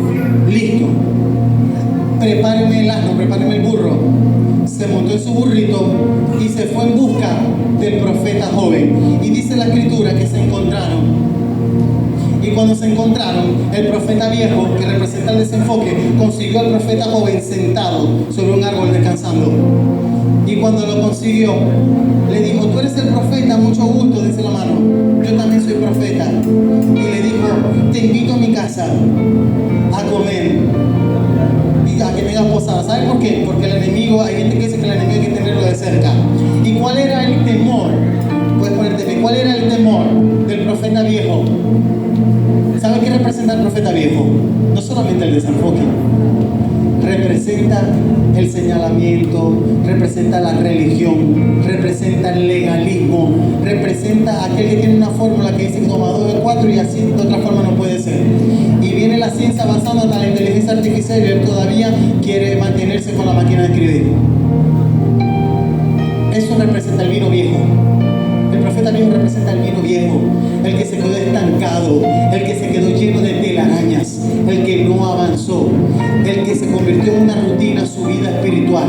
S1: Listo. Prepárenme el asno, prepárenme el burro. Se montó en su burrito y se fue en busca del profeta joven. Y dice la escritura que se encontraron. Y cuando se encontraron, el profeta viejo, que representa el desenfoque, consiguió al profeta joven sentado sobre un árbol descansando. Y cuando lo consiguió, le dijo, tú eres el profeta, mucho gusto, dice la mano. Yo también soy profeta. Y le dijo, te invito a mi casa a comer y a que tengas posada. ¿Sabes por qué? Porque el enemigo, hay gente que dice que el enemigo hay que tenerlo de cerca. ¿Y cuál era el temor? Puedes ponerte fe. ¿Cuál era el temor del profeta viejo? ¿Sabe qué representa el profeta viejo? No solamente el desenfoque, representa el señalamiento, representa la religión, representa el legalismo, representa aquel que tiene una fórmula que dice que toma 2 de 4 y así de otra forma no puede ser. Y viene la ciencia avanzando hasta la inteligencia artificial y él todavía quiere mantenerse con la máquina de escribir. Eso representa el vino viejo. El profeta viejo representa el vino viejo, el que se quedó estancado, el que se quedó lleno de telarañas, el que no avanzó, el que se convirtió en una rutina su vida espiritual.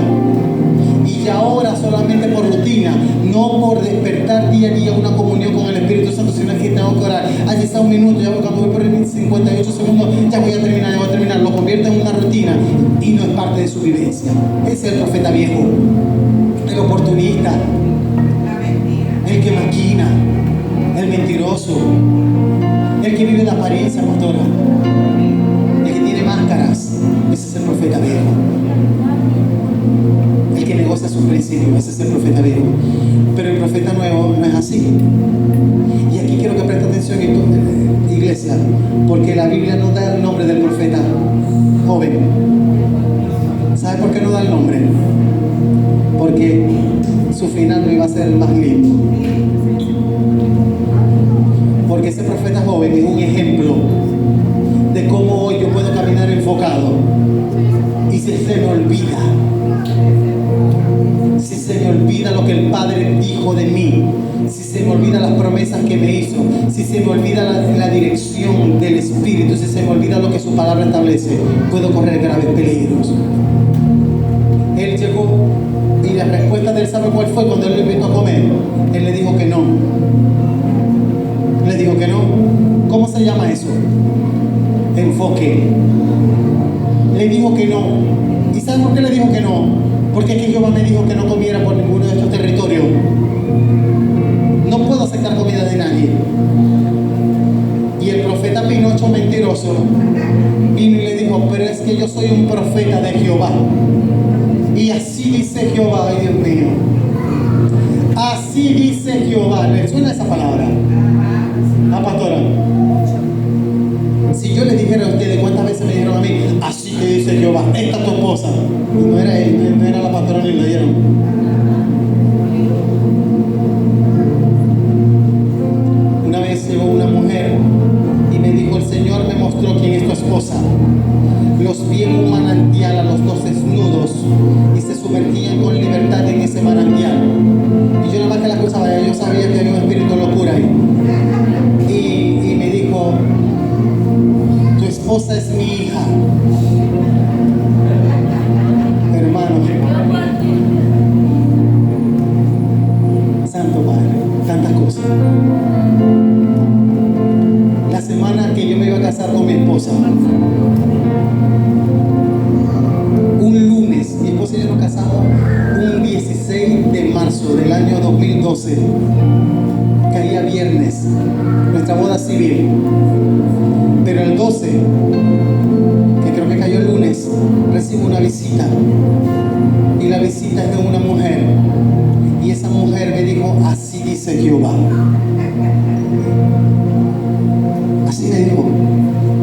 S1: Y ya ahora solamente por rutina, no por despertar día a día una comunión con el Espíritu Santo, sino que tengo que orar. Allí está un minuto, ya cuando voy por 58 segundos, ya voy a terminar, lo convierte en una rutina y no es parte de su vivencia. Ese es el profeta viejo, el oportunista, el que maquina, el mentiroso, el que vive de apariencia, pastora, el que tiene máscaras. Ese es el profeta viejo. El que negocia sus principios, ese es el profeta viejo. Pero el profeta nuevo no es así. Y aquí quiero que preste atención, iglesia, porque la Biblia no da el nombre del profeta joven. ¿Sabe por qué no da el nombre? Porque su final no iba a ser el más lindo. Porque ese profeta joven es un ejemplo de cómo hoy yo puedo caminar enfocado y si se me olvida, si se me olvida lo que el Padre dijo de mí, si se me olvida las promesas que me hizo, si se me olvida la dirección del Espíritu, si se me olvida lo que su palabra establece, puedo correr graves peligros. Él llegó y la respuesta de él, ¿sabe cuál fue? Cuando él lo invitó a comer, él le dijo que no. Le dijo que no. ¿Cómo se llama eso? Enfoque. Le dijo que no. ¿Y sabe por qué le dijo que no? Porque es que Jehová me dijo que no comiera por ninguno de estos territorios. No puedo aceptar comida de nadie. Y el profeta Pinocho mentiroso vino y le dijo, pero es que yo soy un profeta de Jehová. Y así dice Jehová, ay Dios mío. Así dice Jehová. ¿Le suena esa palabra? Pastora. Si yo les dijera a ustedes cuántas veces me dijeron a mí, así que dice Jehová, esta es tu esposa. Y no era él, no era la pastora ni le dieron. Una vez llegó una mujer ¿quién es tu esposa? Los vi en un manantial a los dos desnudos y se sumergían con libertad en ese manantial. Y yo nada más que la escuchaba, yo sabía que había un espíritu de locura ahí. Y me dijo, tu esposa es mi hija. Hermano, Santo Padre, tantas cosas. La semana que yo me iba a casar con mi esposa, un lunes, mi esposa y yo nos casamos un 16 de marzo del año 2012, caía viernes, nuestra boda civil, pero el 12, que creo que cayó el lunes, recibo una visita, y la visita es de una mujer, y esa mujer me dijo, así dice Jehová. Así me dijo,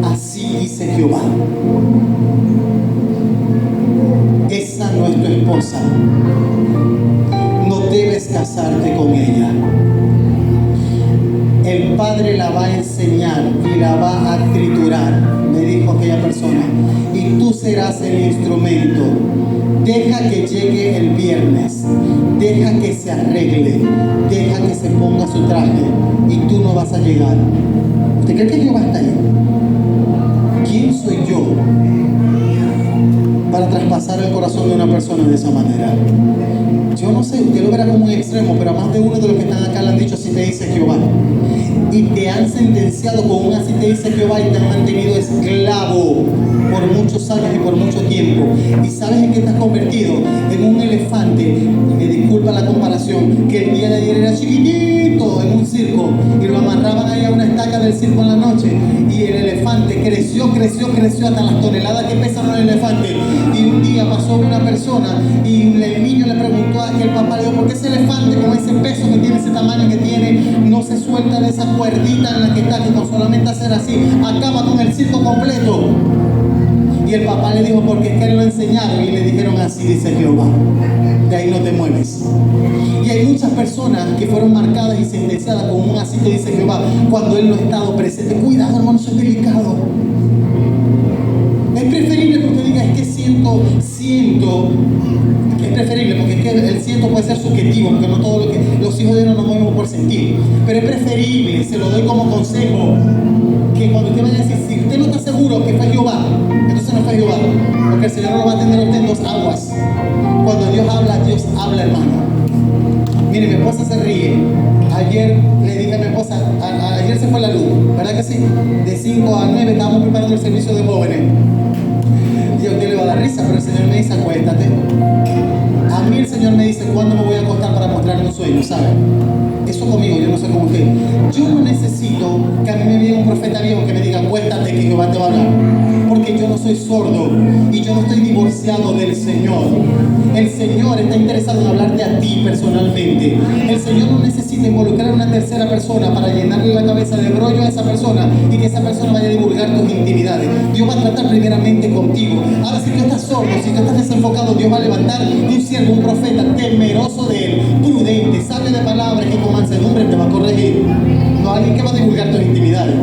S1: así dice Jehová. Esa no es tu esposa. No debes casarte con ella. El Padre la va a enseñar y la va a triturar, me dijo aquella persona, y tú serás el instrumento. Deja que llegue el viernes, deja que se arregle, deja que se ponga su traje y tú no vas a llegar. ¿Usted cree que Jehová está ahí? ¿Quién soy yo para traspasar el corazón de una persona de esa manera? Yo no sé, usted lo verá como un extremo, pero a más de uno de los que están acá le han dicho así te dice Jehová. Y te han sentenciado con un así te dice Jehová y te han mantenido esclavo por muchos años y por mucho tiempo. ¿Y sabes en qué te has convertido? En un elefante, y me disculpa la comparación, que el día de ayer era chiquitito en un circo y lo amarraban ahí a una estaca del circo en la noche y el elefante creció hasta las toneladas que pesan los elefantes. Y un día pasó una persona y el niño le preguntó a aquel papá, le dijo, ¿por qué ese elefante con ese peso que tiene, ese tamaño que tiene, no se suelta de esa cuerdita en la que está, que con solamente hacer así acaba con el circo completo? Y el papá le dijo, porque es que él lo enseñaron y le dijeron, así dice Jehová, de ahí no te mueves. Y hay muchas personas que fueron marcadas y sentenciadas con un así te dice Jehová cuando él no ha estado presente. Cuidado, hermano, eso es delicado. Es preferible que usted diga, es que siento, es preferible, porque es que el siento puede ser subjetivo, porque no todo lo que los hijos de Dios no nos movemos por sentir, pero es preferible, se lo doy como consejo, que cuando usted vaya a decir, si usted no está seguro que fue Jehová, entonces no fue Jehová, porque el Señor no lo va a atender a usted en dos aguas. Cuando Dios habla, hermano. Mire, mi esposa se ríe. Ayer le dije a mi esposa, ayer se fue la luz, ¿verdad que sí? De 5 a 9 estábamos preparando el servicio de jóvenes. Y a usted le va a dar risa, pero el Señor me dice, acuéstate. A mí el Señor me dice, ¿cuándo me voy a acostar para mostrarle un sueño? ¿Sabe? Eso conmigo, yo no sé cómo usted. Yo no necesito que a mí me venga un profeta viejo que me diga, acuéstate que Jehová te va a hablar. Porque yo no soy sordo y yo no estoy divorciado del Señor. El Señor está interesado en hablarte a ti personalmente. El Señor no necesita involucrar a una tercera persona para llenarle la cabeza de brollo a esa persona y que esa persona vaya a divulgar tus intimidades. Dios va a tratar primeramente contigo. Ahora, si tú estás sordo, si tú estás desenfocado, Dios va a levantar un siervo, un profeta temeroso de Él, prudente, sabio de palabras, que con mansedumbre te va a corregir. No alguien que va a divulgar tus intimidades.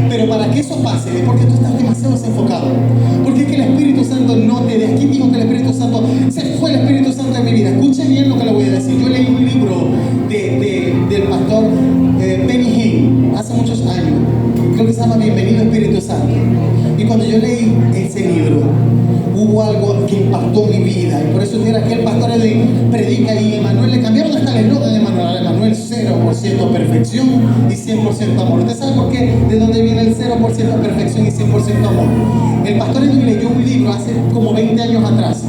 S1: Pero para que eso pase es porque tú estás demasiado desenfocado. Porque es que el Espíritu Santo no te deja. ¿Quién dijo que el Espíritu Santo se fue el Espíritu Santo de mi vida? Escuche bien lo que le voy a decir. Yo leí un libro del pastor Benny Hinn hace muchos años. Creo que se llama Bienvenido Espíritu Santo. Y cuando yo leí ese libro, hubo algo que impactó mi vida. Y por eso era que el pastor le predica y Emanuel le cambiaron hasta el eslogan de Emanuel 0% perfección y 100% amor. ¿Usted sabe por qué? ¿De dónde viene el 0% perfección y 100% amor? El pastor leyó un libro hace como 20 años atrás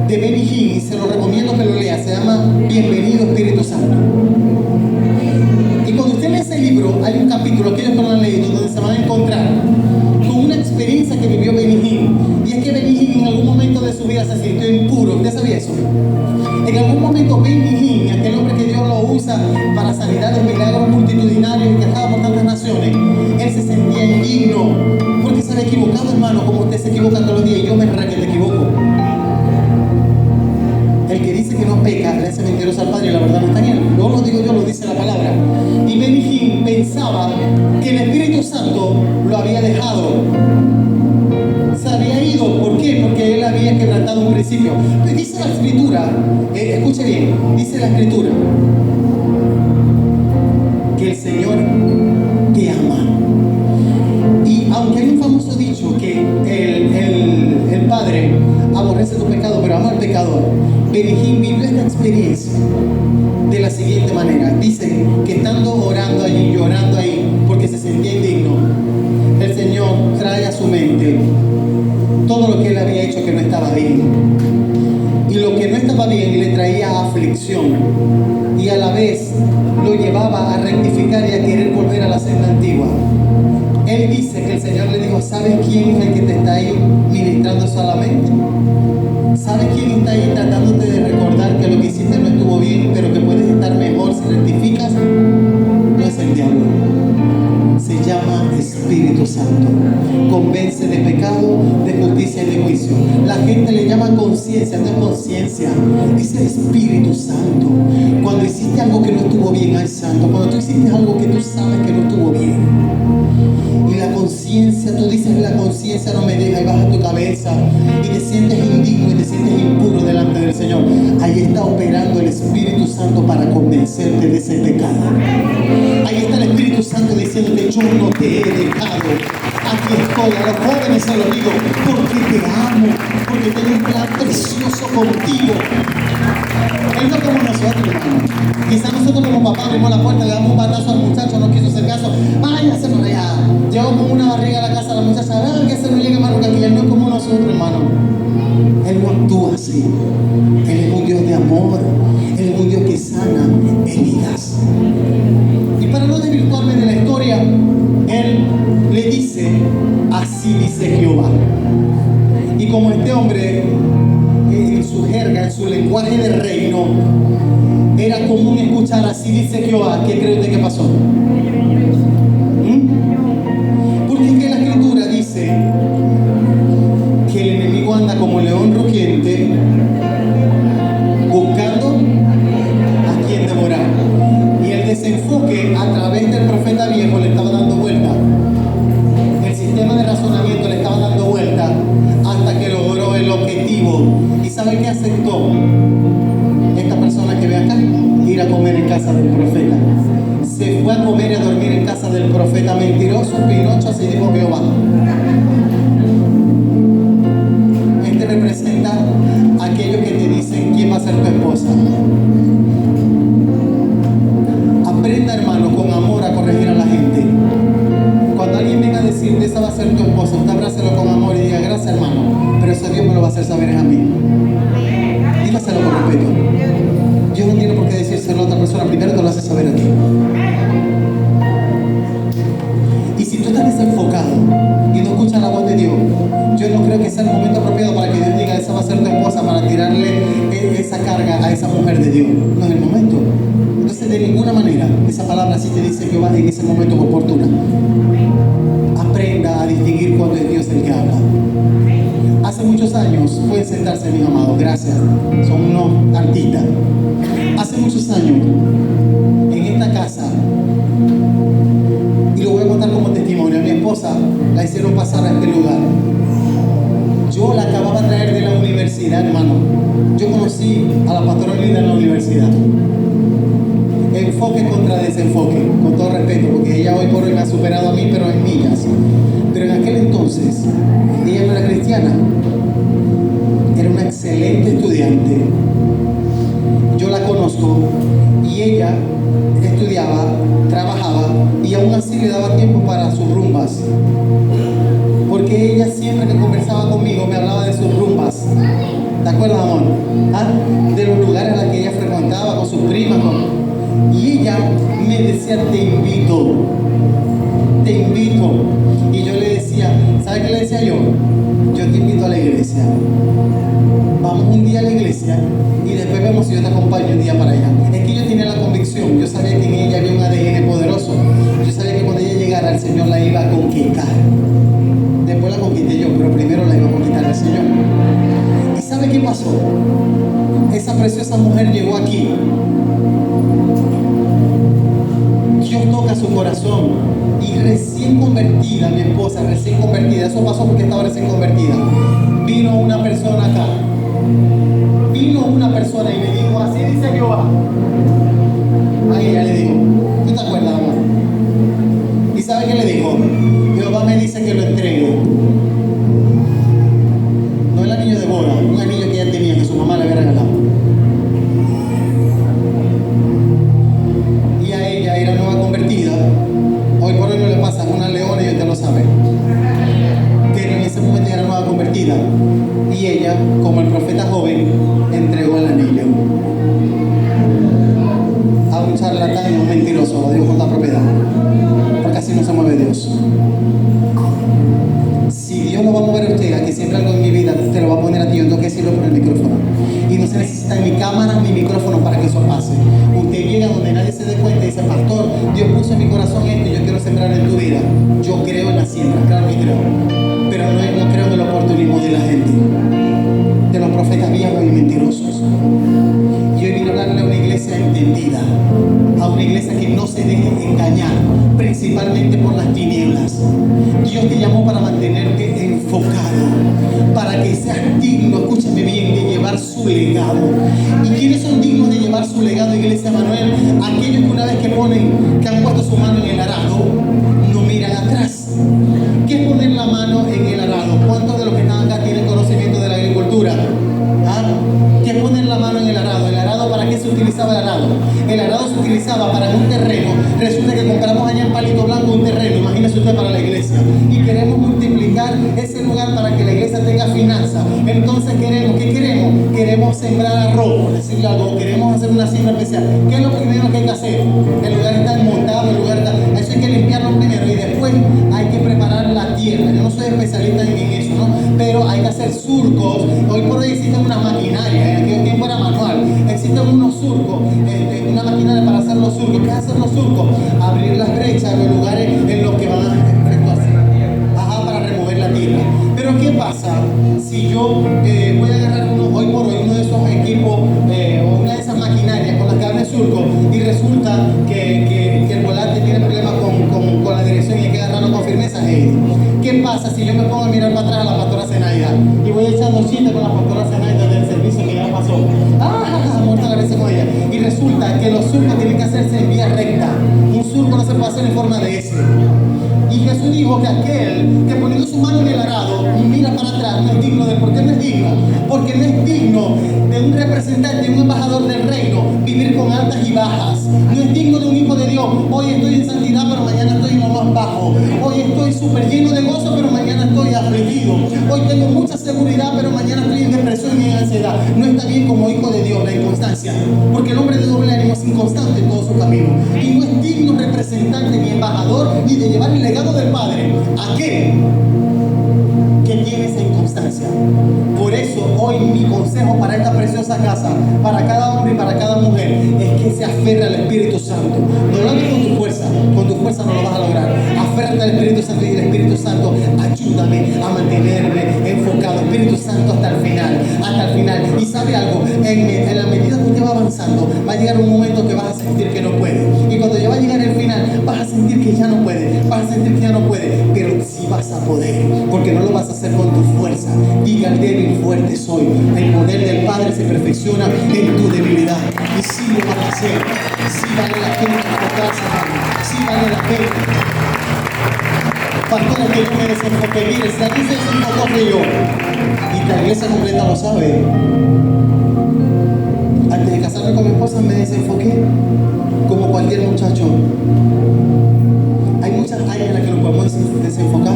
S1: de Benny Hinn y se lo recomiendo que lo lea. Se llama Bienvenido Espíritu Santo. Y cuando usted lee ese libro, hay un capítulo, aquellos que no lo han leído, donde se van a encontrar con una experiencia que vivió Benny Hinn. Y es que Benny Hinn en algún momento de su vida se sintió impuro. ¿Usted sabía eso? En algún momento Benny Hinn, aquel hombre que Dios lo usa para sanidades, milagros multitudinarios y que estaba por tantas naciones, él se sentía indigno porque se había equivocado, hermano, como usted se equivoca todos los días. Y yo me que te equivoco. El que dice que no peca le hace mentiroso al Padre y la verdad no está en él. No lo digo yo, lo dice la palabra. Y Benny Hinn pensaba que el Espíritu Santo lo había dejado. Se había ido. ¿Por qué? Porque él había quebrantado un principio. Dice la Escritura, escuche bien, dice la Escritura que el Señor te ama. Y aunque hay un famoso dicho que el Padre aborrece tu pecado, pero ama al pecador, Benihim vivió esta experiencia de la siguiente manera. Dice que estando orando allí, llorando ahí, porque se sentía indigno, el Señor trae a su mente todo lo que él había hecho que no estaba bien. Y lo que no estaba bien le traía aflicción. Y a la vez lo llevaba a rectificar y a querer volver a la senda antigua. Él dice que el Señor le dijo: ¿sabes quién es el que te está ahí ministrando solamente? ¿Sabes quién está ahí tratándote de recordar que lo que hiciste no estuvo bien, pero que puedes estar mejor si rectificas? No es el diablo. Se llama Espíritu Santo. Convence de pecado, de justicia y de juicio. La gente le llama conciencia, no es conciencia, es el Espíritu Santo. Cuando hiciste algo que no estuvo bien, ay santo. Cuando tú hiciste algo que tú sabes que no estuvo bien, y la conciencia, tú dices: la conciencia no me deja, y baja tu cabeza y te sientes indigno y te sientes impuro delante del Señor. Ahí está operando el Espíritu Santo para convencerte de ese pecado. Ahí está el Espíritu Santo diciéndote: yo no te he dejado, aquí estoy. A los jóvenes se lo digo, porque te amo, porque tengo un plan precioso contigo. Él no es como nosotros, hermano. Quizás nosotros como papá abrimos la puerta, le damos un batazo al muchacho, no quiso hacer caso, váyase por allá. Llevo con una barriga a la casa de la muchacha, vean que se no llegue, hermano, que aquí él no es como nosotros, hermano. Él no actúa así. Él es un Dios de amor. Él es un Dios que sana heridas. Y para no desvirtuarme de la historia, él le dice: así dice Jehová. Y como este hombre, en su jerga, en su lenguaje de reino, era común escuchar así dice Jehová, ¿qué cree usted que pasó? Porque es que la Escritura dice que el enemigo anda como león rugiente buscando a quien devorar. Y el desenfoque a través del profeta viejo le estaba dando vuelta. El sistema de razonamiento le estaba dando vuelta hasta que logró el objetivo. ¿Y sabe qué aceptó esta persona que ve acá? Ir a comer en casa del profeta. Se fue a comer y a dormir en casa del profeta. Mentiroso, Pinocho, así dijo Jehová. Este representa a aquellos que te dicen quién va a ser tu esposa. Aprenda, hermano, con amor a corregir a la gente. Cuando alguien venga a decirte esa va a ser tu esposa, usted abrácelo con amor y diga: gracias, hermano, pero eso Dios me lo va a hacer saber es a mí. Dígaselo con respeto. Dios no tiene por qué decírselo a otra persona, primero te lo hace saber a ti. Y si tú estás desenfocado y no escuchas la voz de Dios, yo no creo que sea el momento apropiado para que Dios diga: esa va a ser tu esposa, para tirarle esa carga a esa mujer de Dios. No es el momento. Entonces, de ninguna manera, esa palabra sí te dice que va en ese momento oportuna. Aprenda a distinguir cuando es Dios el que habla. Hace muchos años, pueden sentarse, mis amados, gracias, son unos artistas. Hace muchos años, en esta casa, y lo voy a contar como testimonio, a mi esposa la hicieron pasar a este lugar. Yo la acababa de traer de la universidad, hermano. Yo conocí a la pastora Linda en la universidad. Enfoque contra desenfoque, con todo respeto, porque ella hoy por hoy me ha superado a mí, pero en millas. Pero en aquel entonces, ella no era cristiana, era una excelente estudiante. Yo la conozco y ella estudiaba, trabajaba y aún así le daba tiempo para sus rumbas. Porque ella siempre que conversaba conmigo me hablaba de sus rumbas. ¿Te acuerdas, amor? ¿Ah? De los lugares a los que ella frecuentaba con sus primas. Y ella me decía: te invito. Y yo le decía, ¿sabe qué le decía yo? Yo te invito a la iglesia. Vamos un día a la iglesia y después vemos si yo te acompaño un día para allá. Es que yo tenía la convicción, yo sabía que en ella había un ADN poderoso. Yo sabía que cuando ella llegara, el Señor la iba a conquistar. Después la conquisté yo, pero primero la iba a conquistar el Señor. ¿Y sabe qué pasó? Esa preciosa mujer llegó aquí. Dios toca su corazón corazón. Y recién convertida, mi esposa, recién convertida, eso pasó porque estaba recién convertida. Vino una persona acá. Vino una persona y me dijo, así dice Jehová. A ella le dijo, ¿tú te acuerdas, amor? ¿Y sabe qué le dijo? Jehová me dice que lo entregue. No el anillo de boda, un anillo que ella tenía, que su mamá le había regalado. Y a ella era nueva convertida. Hoy por hoy no le pasa, una leona y usted lo sabe. Pero en ese momento ella era nueva convertida. Y ella, como el profeta joven, entregó el anillo a un charlatán y a un mentiroso, lo digo con la propiedad, porque así no se mueve Dios. Si Dios lo va a mover a usted a que siempre algo en mi vida te lo va a poner a ti, yo tengo que decirlo por el micrófono. Y no se necesita ni cámara ni micrófono para que eso pase. Usted llega donde nadie se dé cuenta y dice, pastor, Dios puso en mi corazón esto y yo quiero sembrar en tu vida. Yo creo en la siembra, claro que creo. Pero no creo en el oportunismo de la gente, de los profetas viejos y mentirosos. Y hoy vino a hablarle a una iglesia entendida, a una iglesia que no se deje engañar, principalmente por las tinieblas. Dios te llamó para mantenerte enfocado, para que seas digno, escúchame bien, de llevar su legado. ¿Y quiénes son dignos de llevar su legado, Iglesia Manuel? Aquellos que una vez que han puesto su mano en el arado, no miran atrás. ¿Qué es poner la mano en el arado? ¿Cuántos de los que están acá tienen conocimiento de la agricultura? ¿Ah? ¿Qué es poner la mano en el arado? ¿El arado para qué se utilizaba el arado? El arado se utilizaba para un terreno. Resulta que compramos allá en Palito Blanco un terreno, imagínese usted, para la iglesia. Y queremos multiplicar ese lugar para que la iglesia tenga finanzas. Entonces ¿qué queremos? Queremos sembrar arroz, por decirle algo. Queremos hacer una siembra especial. ¿Qué es lo primero que hay que hacer? El lugar está desmontado, el lugar está... Eso hay que limpiarlo primero y después hay que preparar la tierra. Yo no soy especialista en eso, ¿no? Pero hay que hacer surcos. Hoy por hoy existen una maquinaria, en aquel tiempo era manual. Existen unos surcos, una maquinaria para hacer los surcos. ¿Qué es hacer los surcos? Abrir las brechas, los lugares en los que van a para remover la tierra. Pero ¿qué pasa si yo voy a agarrar hoy por hoy uno de esos equipos o una de esas maquinarias con las que abre el surco y resulta que el volante tiene problemas con la dirección y hay que agarrarlo con firmeza? ¿Qué pasa si yo me pongo a mirar para atrás a la pastora Zenaida y voy echando chistes con la pastora Zenaida del servicio que ya pasó? Muerta la vez con ella. Y resulta que los surcos tienen que hacerse en vía recta. Un surco no se puede hacer en forma de S. Y Jesús dijo que aquel que poniendo su mano en el arado mira para atrás no es digno de... ¿Por qué no es digno? Porque no es digno de un representante, un embajador del reino, vivir con altas y bajas. No es digno de un hijo de Dios. Hoy estoy en santidad, pero mañana estoy en lo más bajo. Hoy estoy súper lleno de gozo, pero mañana estoy afligido. Hoy tengo mucha seguridad, pero mañana estoy en depresión y en ansiedad. No está bien como hijo de Dios la inconstancia, porque el hombre de doble ánimo es inconstante en todo su camino. Y no es digno representante ni embajador ni de llevar el legado del Padre. Aquel que tiene esa inconstancia. Por eso hoy mi consejo para esta preciosa casa, para cada hombre y para cada mujer, es que se aferre al Espíritu Santo. No lo hagas con tu fuerza no lo vas a lograr. Aférrate al Espíritu Santo y el Espíritu Santo, ayúdame a mantenerme enfocado. Espíritu Santo, hasta el final, hasta el final. Y sabe algo, en la medida que usted va avanzando, va a llegar un momento que vas a sentir que no puede. Y cuando ya va a llegar el final, vas a sentir que ya no puede, vas a sentir que ya no puede, pero sí vas a poder, porque no lo vas a hacer con tu fuerza. Diga al débil, fuerte soy. El poder del Padre se perfecciona en tu debilidad. Y sí lo vas a hacer. Sí vale la pena enfocarse, sí vale la pena. Pastor, que no me desenfoqué. Mire, si aquí se desenfocó que yo, y la iglesia completa lo sabe. Antes de casarme con mi esposa me desenfoqué, como cualquier muchacho. Hay muchas áreas en las que nos podemos desenfocar.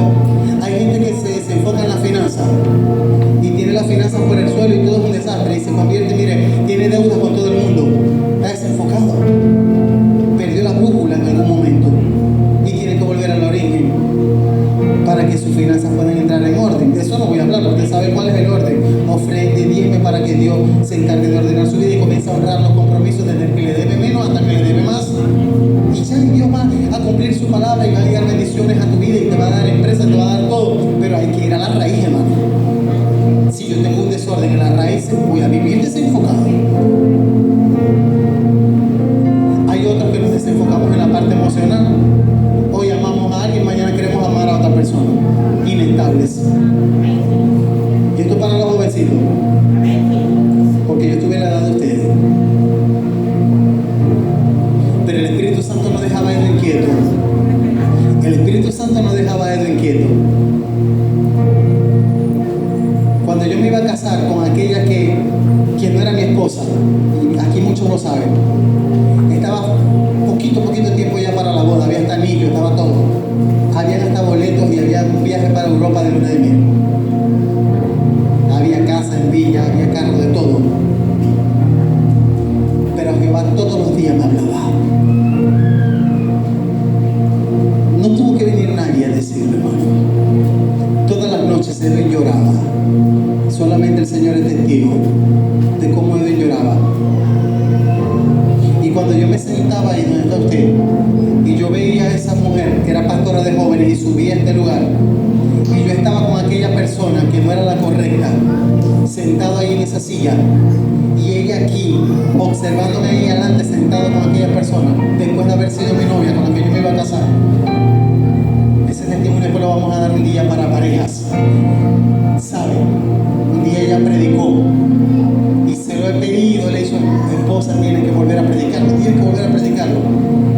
S1: Hay gente que se desenfoca en la finanza y tiene las finanzas por el suelo y todo es un desastre y se convierte, mire, tiene deudas con todo el mundo. Está desenfocado. Perdió la brújula en algún momento y tiene que volver al origen para que sus finanzas puedan entrar en orden. De eso no voy a hablar, porque sabe cuál es el orden. Ofrende, diezme para que Dios se encargue de ordenar su vida y comience a honrar los compromisos desde el que le debe menos hasta que le debe más. Y ya Dios va a cumplir su palabra y va a llegar bendiciones a tu vida y te va a dar empresa, te va a dar todo. Pero hay que ir a la raíz, hermano. Si yo tengo un desorden en la raíz, voy a vivir desenfocado. Hay otros que nos desenfocamos en la parte emocional. Santo no dejaba a Edwin quieto. El Espíritu Santo no dejaba a Edwin quieto. Cuando yo me iba a casar con aquella que no era mi esposa, y aquí muchos lo saben, estaba poquito tiempo ya para la boda, había hasta anillo, estaba todo. Habían hasta boletos y había un viaje para Europa de luna de miel. Había casa en villa, había carro, de todo. Pero Jehová todos los días me hablaba. No tuvo que venir nadie a decirlo, hermano. Todas las noches Edwin lloraba. Solamente el Señor es testigo de cómo Edwin lloraba. Y cuando yo me sentaba ahí donde está usted, y yo veía a esa mujer que era pastora de jóvenes y subía a este lugar, y yo estaba con aquella persona que no era la correcta, sentado ahí en esa silla, y ella aquí, observándome ahí adelante, sentado con aquella persona, después de haber sido mi novia con la que yo me iba a casar. Ese testimonio después lo vamos a dar un día para parejas. ¿Sabe? Un día ella predicó y se lo he pedido, le hizo: esposa, tiene que volver a predicarlo, tiene que volver a predicarlo,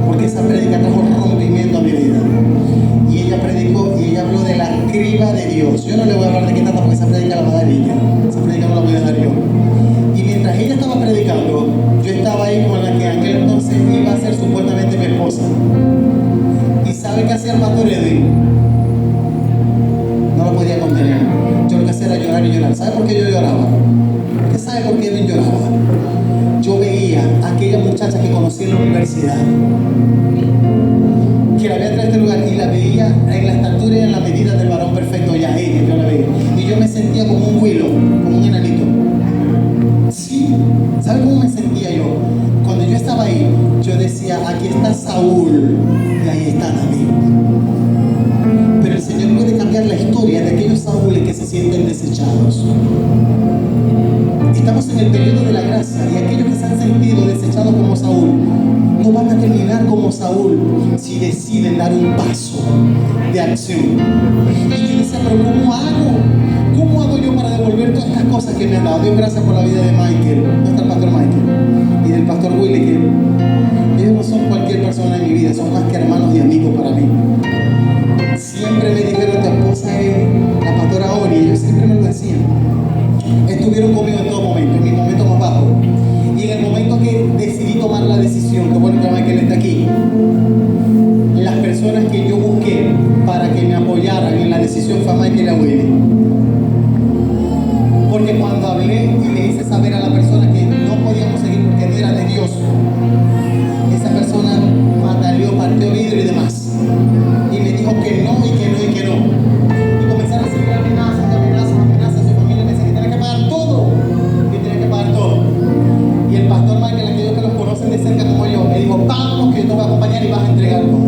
S1: porque esa predica trajo rompimiento a mi vida. Y ella predicó y ella habló de la criba de Dios. Yo no le voy a hablar de qué trata, porque esa predica la va a dar ella, esa predica no la voy a dar yo. Y mientras ella estaba predicando, yo estaba ahí con la que en aquel entonces iba a ser supuestamente mi esposa. ¿Y sabe qué hacía el pastor Edwin? No lo podía contener. Yo lo que hacía era llorar y llorar. ¿Sabe por qué yo lloraba? ¿Usted sabe por qué Edwin lloraba? Yo veía a aquella muchacha que conocí en la universidad, que la había traído a este lugar, y la veía en la estatura y en la medida del varón perfecto. Ya ella, yo la veía. Y yo me sentía como un huilo, como un enanito. Sí, ¿sabe cómo me sentía yo? Cuando yo estaba ahí, yo decía: aquí está Saúl y ahí está David. Pero el Señor puede cambiar la historia de aquellos Saúles que se sienten desechados. Estamos en el periodo de la gracia, y aquellos que se han sentido desechados como Saúl no van a terminar como Saúl si deciden dar un paso de acción. Y yo decía: pero ¿cómo hago? ¿Cómo hago yo para devolver todas estas cosas que me han dado? Dios, gracias por la vida de Michael, no está el pastor Michael, y del pastor Willy, que ellos no son cualquier persona en mi vida, son más que hermanos y amigos para mí. Siempre me dijeron: tu esposa es la pastora Ori, ellos siempre me lo decían. Estuvieron conmigo en todo momento, en mis momentos más bajos. Y en el momento que decidí tomar la decisión, que bueno que Michael está aquí, las personas que yo busqué para que me apoyaran en la decisión fue a Michael y a Willy. Porque cuando hablé y le hice saber a la persona que no podíamos seguir porque no era de Dios, esa persona mataleó, partió vidrio y demás. Y me dijo que no, y que no, y que no. Y comenzaron a recibir amenazas. Su familia me decía que tenía que pagar todo. Y el pastor Michael, aquellos que los conocen de cerca como yo, me dijo: vamos, que yo te voy a acompañar y vas a entregar todo.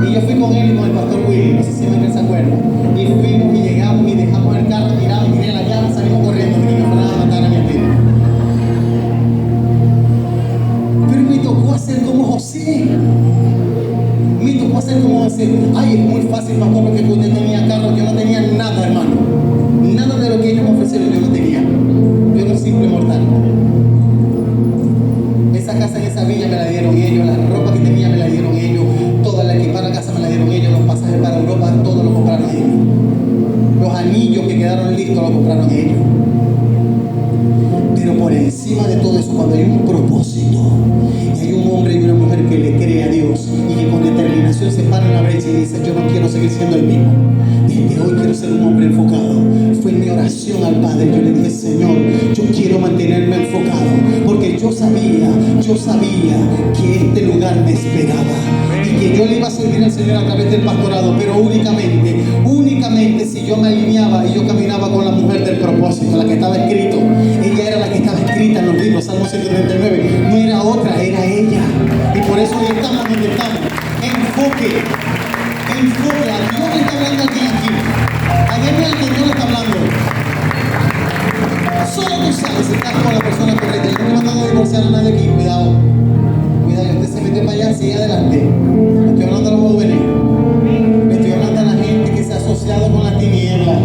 S1: Y yo fui con él y con el pastor Willy, no sé si me se acuerda. Y fuimos y llegamos y dejamos el carro tirado, y tiré la llave y salimos corriendo, porque me fueron a matar a mi amigo. Pero me tocó hacer como José. Me tocó hacer como José. Ay, es muy fácil, pastor, porque usted tenía carro. Yo no tenía nada, hermano. Nada de lo que ellos me ofrecieron yo no tenía. Yo era un simple mortal. Esa casa en esa villa me la dieron ellos, la ropa que tenía me la dieron ellos, toda la equipada casa me la dieron ellos, los pasajes para Europa, todo lo compraron ellos. Los anillos que quedaron listos los compraron ellos. Pero por encima de todo eso, cuando hay un propósito, y hay un hombre y una mujer que le cree a Dios y que con determinación se para en la brecha y dice: yo no quiero seguir siendo el mismo, desde hoy quiero ser un hombre enfocado. Fue mi oración al Padre. Yo le dije: Señor, yo quiero mantenerme enfocado, porque yo sabía que este lugar me esperaba y que yo le iba a servir al Señor a través del pastorado, pero únicamente si yo me alineaba y yo caminaba con la mujer del propósito, la que estaba escrito. Ella era la que estaba escrita en los libros, Salmo 139, no era otra, era ella. Y por eso hoy estamos donde estamos. Enfoque, a Dios le está hablando alguien aquí. Ayer no alguien Dios le está hablando. Solo tú sabes si estás con la persona correcta. Yo no me mando a divorciar a nadie aquí, cuidado, usted se mete para allá, sigue adelante. Le estoy hablando a los jóvenes, le estoy hablando a la gente que se ha asociado con la tiniebla,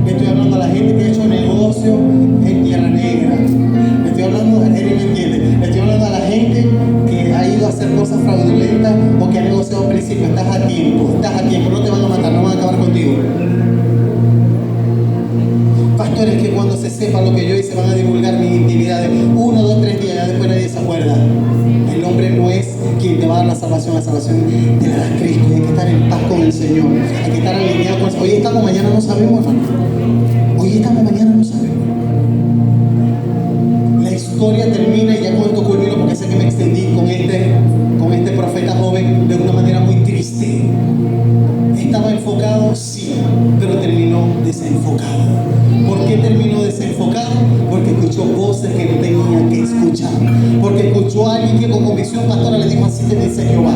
S1: le estoy hablando a la gente que ha hecho negocio en tierra negra, le estoy hablando, él me entiende, le estoy hablando a la gente que hacer cosas fraudulentas o que ha negociado al principio, estás a tiempo, no te van a matar, no van a acabar contigo. Pastores, que cuando se sepa lo que yo hice van a divulgar mis intimidades. 1, 2, 3 días, ya después nadie se acuerda. El hombre no es quien te va a dar la salvación te la da Cristo. Y hay que estar en paz con el Señor, hay que estar alineado con el Señor. Hoy estamos, mañana no sabemos, hermano. Hoy estamos, mañana no sabemos. La historia termina, y ya con esto culmino porque sé que me extendí con este profeta joven de una manera muy triste. ¿Estaba enfocado? Sí, pero terminó desenfocado. ¿Por qué terminó desenfocado? Porque escuchó voces que no tenía que escuchar. Porque escuchó a alguien que con convicción pastora le dijo: así te dice Jehová.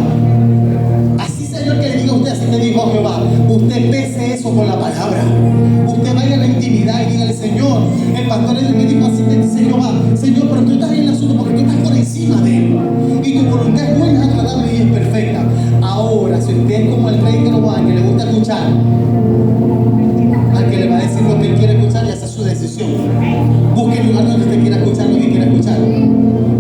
S1: Así, Señor, que le diga a usted: así te dijo Jehová. Usted pese eso con la palabra. Usted vaya a la intimidad y dígale: Señor, el pastor me dijo: así te dice Jehová. Señor, pero tú estás en el asunto porque tú estás por encima de él. Y tu voluntad es buena, agradable y es perfecta. Ahora, si usted es como el rey de Jehová, que le gusta escuchar, al que le va a decir lo que él quiere escuchar, ya esa es su decisión. Busque el lugar donde usted quiera escuchar lo que quiera escuchar.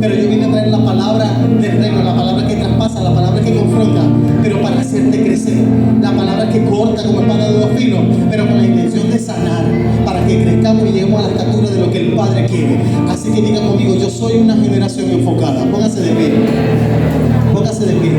S1: Pero yo vine a traer la palabra del reino, la palabra que traspasa, la palabra que confronta, pero para hacerte crecer. La palabra que corta como espada de dos filos, pero con la intención de sanar, para que crezcamos y lleguemos a la estatura de lo que el Padre quiere. Así que diga conmigo: yo soy una generación enfocada. Póngase de pie. Póngase de pie.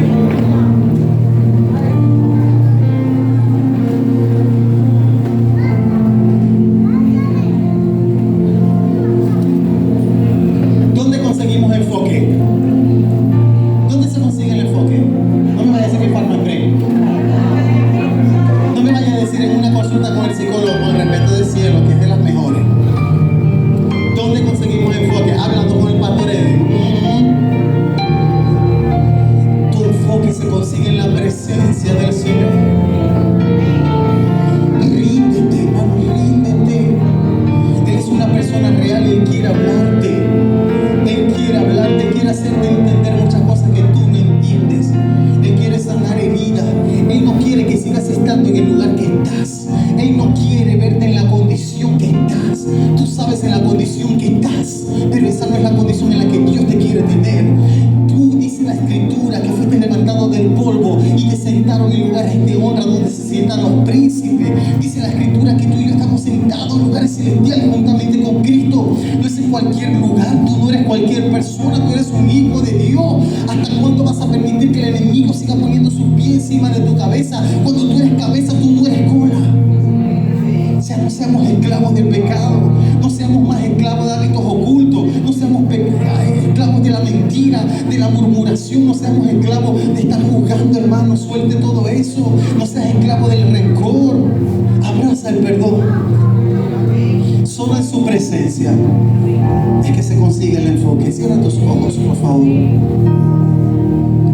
S1: Es que se consigue el enfoque. Cierra tus ojos, por favor.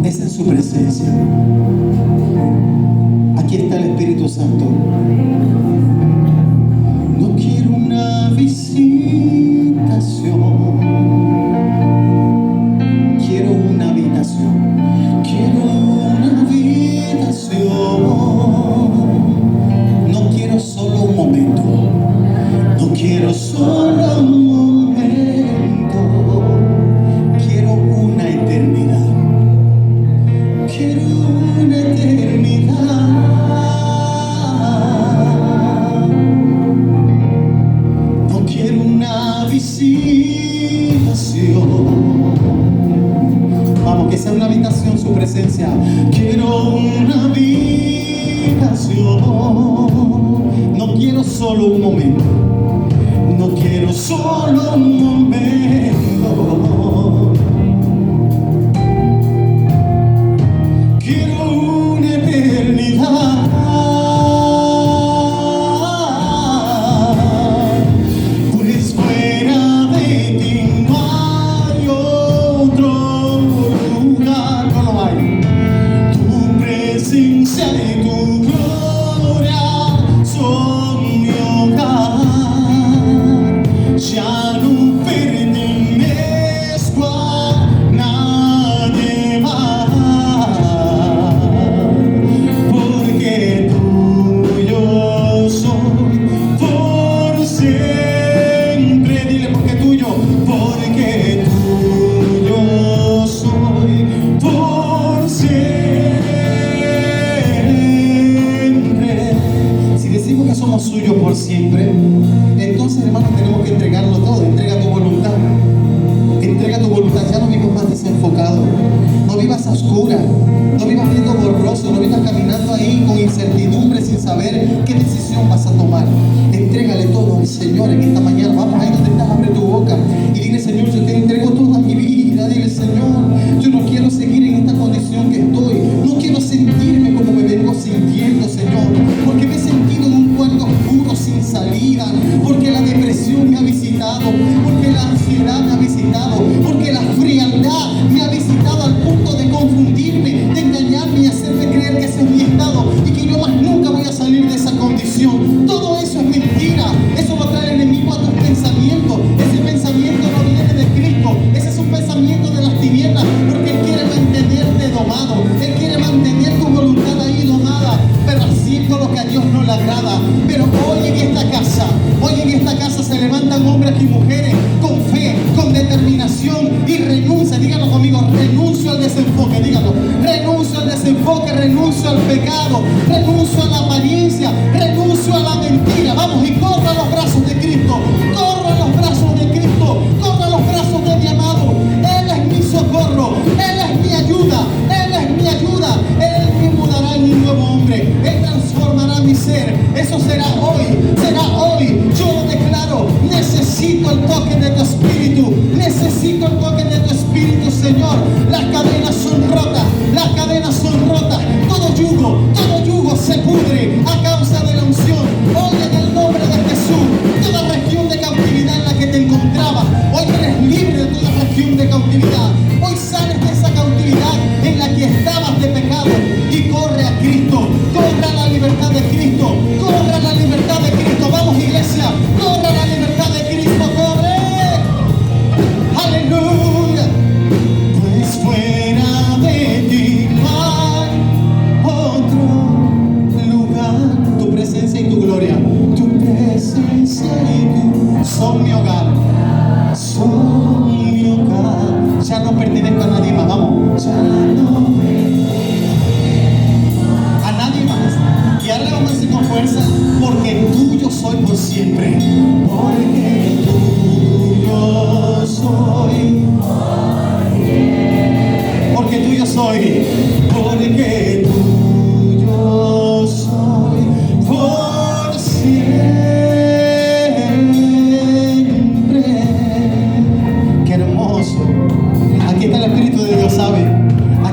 S1: Es en su presencia. Aquí está el Espíritu Santo. No quiero una visitación, quiero una habitación. Quiero una habitación. No quiero solo un momento. No quiero solo un momento, quiero una eternidad. Quiero una eternidad. No quiero una visitación. Vamos, que sea una habitación su presencia. Quiero una habitación. No quiero solo un momento. No quiero solo un momento. Quiero una eternidad. Pues fuera de ti no hay otro lugar. No lo hay. Tu presencia y tu gloria son mi hogar. Ya no pertenezco a nadie más, porque tuyo soy por siempre. Dile: porque tuyo soy por oscuras, no vivas viendo borroso, no vivas caminando ahí con incertidumbre sin saber qué decisión vas a tomar. Entrégale todo al Señor en esta mañana. Vamos ahí donde estás, abre tu boca y dile: Señor, yo te entrego toda mi vida. Dile: Señor, yo no quiero seguir en esta condición que estoy, no quiero sentirme como me vengo sintiendo, Señor, porque me he sentido en un cuarto oscuro sin salida, porque la depresión me ha visitado, porque la ansiedad me ha visitado, porque la frialdad me ha visitado al punto de confundirme, de engañarme y hacerme creer que ese es mi estado y que yo más nunca voy a salir de esa condición. Todo eso es mentira, eso lo trae el enemigo a tus pensamientos. Ese pensamiento no viene de Cristo, ese es un pensamiento de las tinieblas, porque Él quiere mantenerte domado, Él quiere mantener tu voluntad ahí domada, pero haciendo lo que a Dios no le agrada. Pero hoy en esta casa se levantan hombres y mujeres con fe, con determinación y renuncia. Díganlo conmigo: renuncio al desenfoque. Díganlo: renuncio al desenfoque, renuncio al pecado, renuncio a la apariencia, renuncio a la mentira. Vamos, y corro a los brazos de Cristo, corro a los brazos de Cristo, corro a los brazos de mi amado. Él es mi socorro, Él es mi ayuda, Él es mi ayuda. Él me mudará en un nuevo hombre, Él transformará mi ser. Eso será hoy, será hoy. Yo lo declaro: necesito el toque de tu Espíritu, necesito el toque de tu Espíritu, Señor. Las cadenas son rotas, las cadenas son rotas. Todo yugo se pudre a causa de la unción. Hoy en el nombre de Jesús, toda región de cautividad en la que te encontrabas, hoy eres libre de toda región de cautividad. Hoy sales de esa cautividad en la que estabas de pecado y corre a Cristo, corre a la libertad de Cristo, corre a la libertad de Cristo. Vamos, iglesia, corre a la libertad de Cristo, corre. Aleluya. Pues fuera de ti no hay otro lugar. Tu presencia y tu gloria, tu presencia y tu son mi hogar, son mi hogar. Ya no pertenezco a nadie más. Vamos, ya no a nadie más. Y ahora vamos a decir con fuerza: porque tuyo soy por siempre, porque tuyo soy, porque tuyo soy, porque